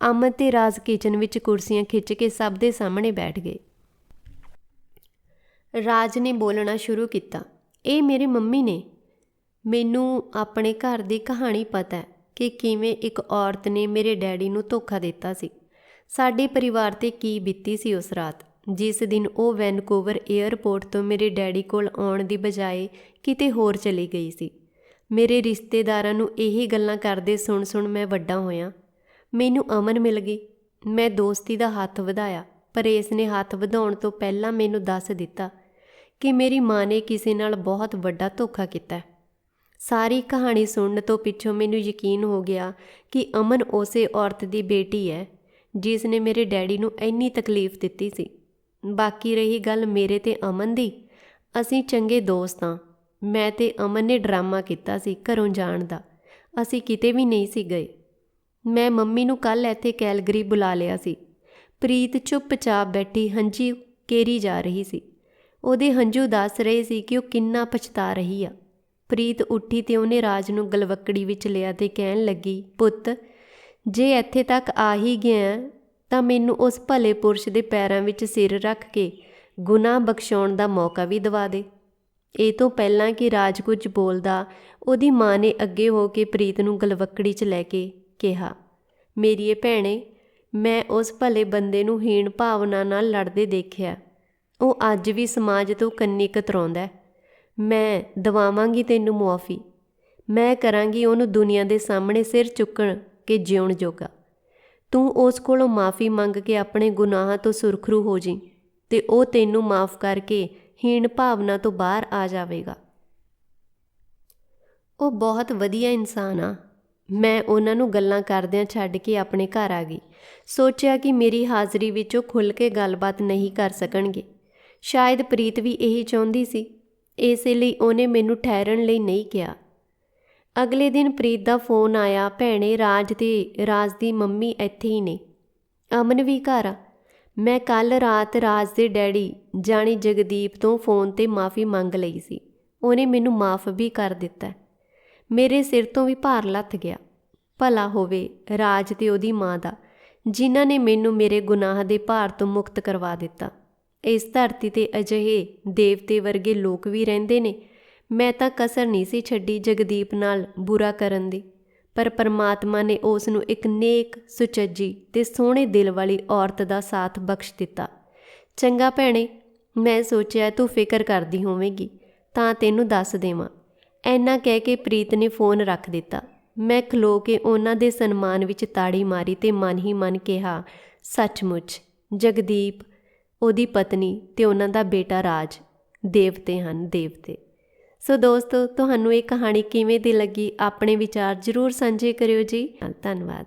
ਅਮਨ ਤੇ ਰਾਜ ਕਿਚਨ ਵਿੱਚ ਕੁਰਸੀਆਂ ਖਿੱਚ ਕੇ ਸਭ ਦੇ ਸਾਹਮਣੇ ਬੈਠ ਗਏ। ਰਾਜ ਨੇ ਬੋਲਣਾ ਸ਼ੁਰੂ ਕੀਤਾ, ਇਹ ਮੇਰੇ ਮੰਮੀ ਨੇ। ਮੈਨੂੰ ਆਪਣੇ ਘਰ ਦੀ ਕਹਾਣੀ ਪਤਾ ਹੈ ਕਿ ਕਿਵੇਂ ਇੱਕ ਔਰਤ ਨੇ ਮੇਰੇ ਡੈਡੀ ਨੂੰ ਧੋਖਾ ਦਿੱਤਾ ਸੀ। ਸਾਡੇ ਪਰਿਵਾਰ 'ਤੇ ਕੀ ਬੀਤੀ ਸੀ ਉਸ ਰਾਤ, ਜਿਸ ਦਿਨ ਉਹ ਵੈਨਕੂਵਰ ਏਅਰਪੋਰਟ ਤੋਂ ਮੇਰੇ ਡੈਡੀ ਕੋਲ ਆਉਣ ਦੀ ਬਜਾਏ ਕਿਤੇ ਹੋਰ ਚਲੀ ਗਈ ਸੀ। ਮੇਰੇ ਰਿਸ਼ਤੇਦਾਰਾਂ ਨੂੰ ਇਹੀ ਗੱਲਾਂ ਕਰਦੇ ਸੁਣ ਮੈਂ ਵੱਡਾ ਹੋਇਆ। ਮੈਨੂੰ ਅਮਨ ਮਿਲ ਗਈ। ਮੈਂ ਦੋਸਤੀ ਦਾ ਹੱਥ ਵਧਾਇਆ, ਪਰ ਇਸ ਨੇ ਹੱਥ ਵਧਾਉਣ ਤੋਂ ਪਹਿਲਾਂ ਮੈਨੂੰ ਦੱਸ ਦਿੱਤਾ ਕਿ ਮੇਰੀ ਮਾਂ ਨੇ ਕਿਸੇ ਨਾਲ ਬਹੁਤ ਵੱਡਾ ਧੋਖਾ ਕੀਤਾ। ਸਾਰੀ ਕਹਾਣੀ ਸੁਣਨ ਤੋਂ ਪਿੱਛੋਂ ਮੈਨੂੰ ਯਕੀਨ ਹੋ ਗਿਆ ਕਿ ਅਮਨ ਉਸੇ ਔਰਤ ਦੀ ਬੇਟੀ ਹੈ ਜਿਸ ਨੇ ਮੇਰੇ ਡੈਡੀ ਨੂੰ ਇੰਨੀ ਤਕਲੀਫ ਦਿੱਤੀ ਸੀ। ਬਾਕੀ ਰਹੀ ਗੱਲ ਮੇਰੇ ਤੇ ਅਮਨ ਦੀ, ਅਸੀਂ ਚੰਗੇ ਦੋਸਤ ਹਾਂ। ਮੈਂ ਤੇ ਅਮਨ ਨੇ ਡਰਾਮਾ ਕੀਤਾ ਸੀ ਘਰੋਂ ਜਾਣ ਦਾ। ਅਸੀਂ ਕਿਤੇ ਵੀ ਨਹੀਂ ਸੀ ਗਏ। ਮੈਂ ਮੰਮੀ ਨੂੰ ਕੱਲ੍ਹ ਇੱਥੇ ਕੈਲਗਰੀ ਬੁਲਾ ਲਿਆ ਸੀ। ਪ੍ਰੀਤ ਚੁੱਪਚਾਪ ਬੈਠੀ ਹੰਝੂ ਕੇਰੀ ਜਾ ਰਹੀ ਸੀ। ਉਹਦੇ ਹੰਝੂ ਦੱਸ ਰਹੇ ਸੀ ਕਿ ਉਹ ਕਿੰਨਾ ਪਛਤਾ ਰਹੀ ਆ। ਪ੍ਰੀਤ ਉੱਠੀ ਤੇ ਉਹਨੇ ਰਾਜ ਨੂੰ ਗਲਵੱਕੜੀ ਵਿੱਚ ਲਿਆ ਤੇ ਕਹਿਣ ਲੱਗੀ, ਪੁੱਤ, ਜੇ ਇੱਥੇ ਤੱਕ ਆ ਹੀ ਗਿਆ ਤਾਂ ਮੈਨੂੰ ਉਸ ਭਲੇ ਪੁਰਸ਼ ਦੇ ਪੈਰਾਂ ਵਿੱਚ ਸਿਰ ਰੱਖ ਕੇ ਗੁਨਾਹ ਬਖਸ਼ਾਉਣ ਦਾ ਮੌਕਾ ਵੀ ਦਿਵਾ ਦੇ। ਇਹ ਤੋਂ ਪਹਿਲਾਂ ਕਿ ਰਾਜ ਕੁਝ ਬੋਲਦਾ, ਉਹਦੀ ਮਾਂ ਨੇ ਅੱਗੇ ਹੋ ਕੇ ਪ੍ਰੀਤ ਨੂੰ ਗਲਵੱਕੜੀ 'ਚ ਲੈ ਕੇ ਕਿਹਾ, ਮੇਰੀਏ ਭੈਣੇ, ਮੈਂ ਉਸ ਭਲੇ ਬੰਦੇ ਨੂੰ ਹੀਣ ਭਾਵਨਾ ਨਾਲ ਲੜਦੇ ਦੇਖਿਆ। ਉਹ ਅੱਜ ਵੀ ਸਮਾਜ ਤੋਂ ਕੰਨੀ ਕਤਰਾਉਂਦਾ। ਮੈਂ ਦਿਵਾਵਾਂਗੀ ਤੈਨੂੰ ਮੁਆਫੀ। ਮੈਂ ਕਰਾਂਗੀ ਉਹਨੂੰ ਦੁਨੀਆ ਦੇ ਸਾਹਮਣੇ ਸਿਰ ਚੁੱਕਣ ਕੇ ਜਿਉਣ ਜੋਗਾ। ਤੂੰ ਉਸ ਕੋਲੋਂ ਮਾਫੀ ਮੰਗ ਕੇ ਆਪਣੇ ਗੁਨਾਹਾਂ ਤੋਂ ਸੁਰਖਰੂ ਹੋ ਜੀ ਤੇ ਉਹ ਤੈਨੂੰ ਮਾਫ ਕਰਕੇ ਹੀਣ ਭਾਵਨਾ ਤੋਂ ਬਾਹਰ ਆ ਜਾਵੇਗਾ। ਉਹ ਬਹੁਤ ਵਧੀਆ ਇਨਸਾਨ ਆ। ਮੈਂ ਉਹਨਾਂ ਨੂੰ ਗੱਲਾਂ ਕਰਦਿਆਂ ਛੱਡ ਕੇ ਆਪਣੇ ਘਰ ਆ ਗਈ। ਸੋਚਿਆ ਕਿ ਮੇਰੀ ਹਾਜ਼ਰੀ ਵਿੱਚ ਉਹ ਖੁੱਲ੍ਹ ਕੇ ਗੱਲਬਾਤ ਨਹੀਂ ਕਰ ਸਕਣਗੇ। ਸ਼ਾਇਦ ਪ੍ਰੀਤ ਵੀ ਇਹੀ ਚਾਹੁੰਦੀ ਸੀ, ਇਸੇ ਲਈ ਉਹਨੇ ਮੈਨੂੰ ਠਹਿਰਨ ਲਈ ਨਹੀਂ ਕਿਹਾ। ਅਗਲੇ ਦਿਨ ਪ੍ਰੀਤ ਦਾ ਫੋਨ ਆਇਆ, ਭੈਣੇ, ਰਾਜ ਤੇ ਰਾਜ ਦੀ ਮੰਮੀ ਇੱਥੇ ਹੀ ਨੇ। ਅਮਨ ਵੀ ਘਰ ਆ। ਮੈਂ ਕੱਲ੍ਹ ਰਾਤ ਰਾਜ ਦੇ ਡੈਡੀ ਜਾਣੀ ਜਗਦੀਪ ਤੋਂ ਫੋਨ 'ਤੇ ਮਾਫੀ ਮੰਗ ਲਈ ਸੀ। ਉਹਨੇ ਮੈਨੂੰ ਮਾਫ ਵੀ ਕਰ ਦਿੱਤਾ। ਮੇਰੇ ਸਿਰ ਤੋਂ ਵੀ ਭਾਰ ਲੱਥ ਗਿਆ। ਭਲਾ ਹੋਵੇ ਰਾਜ ਤੇ ਉਹਦੀ ਮਾਂ ਦਾ, ਜਿਨ੍ਹਾਂ ਨੇ ਮੈਨੂੰ ਮੇਰੇ ਗੁਨਾਹ ਦੇ ਭਾਰ ਤੋਂ ਮੁਕਤ ਕਰਵਾ ਦਿੱਤਾ। ਇਸ ਧਰਤੀ 'ਤੇ ਅਜਿਹੇ ਦੇਵਤੇ ਵਰਗੇ ਲੋਕ ਵੀ ਰਹਿੰਦੇ ਨੇ। ਮੈਂ ਤਾਂ ਕਸਰ ਨਹੀਂ ਸੀ ਛੱਡੀ ਜਗਦੀਪ ਨਾਲ ਬੁਰਾ ਕਰਨ ਦੀ, ਪਰ ਪਰਮਾਤਮਾ ਨੇ ਉਸ ਨੂੰ ਇੱਕ ਨੇਕ, ਸੁਚੱਜੀ ਤੇ ਸੋਹਣੇ ਦਿਲ ਵਾਲੀ ਔਰਤ ਦਾ ਸਾਥ ਬਖਸ਼ ਦਿੱਤਾ। ਚੰਗਾ ਭੈਣੇ, ਮੈਂ ਸੋਚਿਆ ਤੂੰ ਫਿਕਰ ਕਰਦੀ ਹੋਵੇਂਗੀ ਤਾਂ ਤੈਨੂੰ ਦੱਸ ਦੇਵਾਂ। ਐਨਾ ਕਹਿ ਕੇ ਪ੍ਰੀਤ ਨੇ ਫੋਨ ਰੱਖ ਦਿੱਤਾ। ਮੈਂ ਖਲੋ ਕੇ ਉਹਨਾਂ ਦੇ ਸਨਮਾਨ ਵਿੱਚ ਤਾੜੀ ਮਾਰੀ ਤੇ ਮਨ ਹੀ ਮਨ ਕਿਹਾ, ਸੱਚਮੁੱਚ ਜਗਦੀਪ, ਉਹਦੀ ਪਤਨੀ ਤੇ ਉਹਨਾਂ ਦਾ ਬੇਟਾ ਰਾਜ ਦੇਵਤੇ ਹਨ, ਦੇਵਤੇ। ਸੋ ਦੋਸਤੋ, ਤੁਹਾਨੂੰ ਇਹ ਕਹਾਣੀ ਕਿਵੇਂ ਦੀ ਲੱਗੀ? ਆਪਣੇ ਵਿਚਾਰ ਜ਼ਰੂਰ ਸਾਂਝੇ ਕਰਿਓ ਜੀ। ਧੰਨਵਾਦ।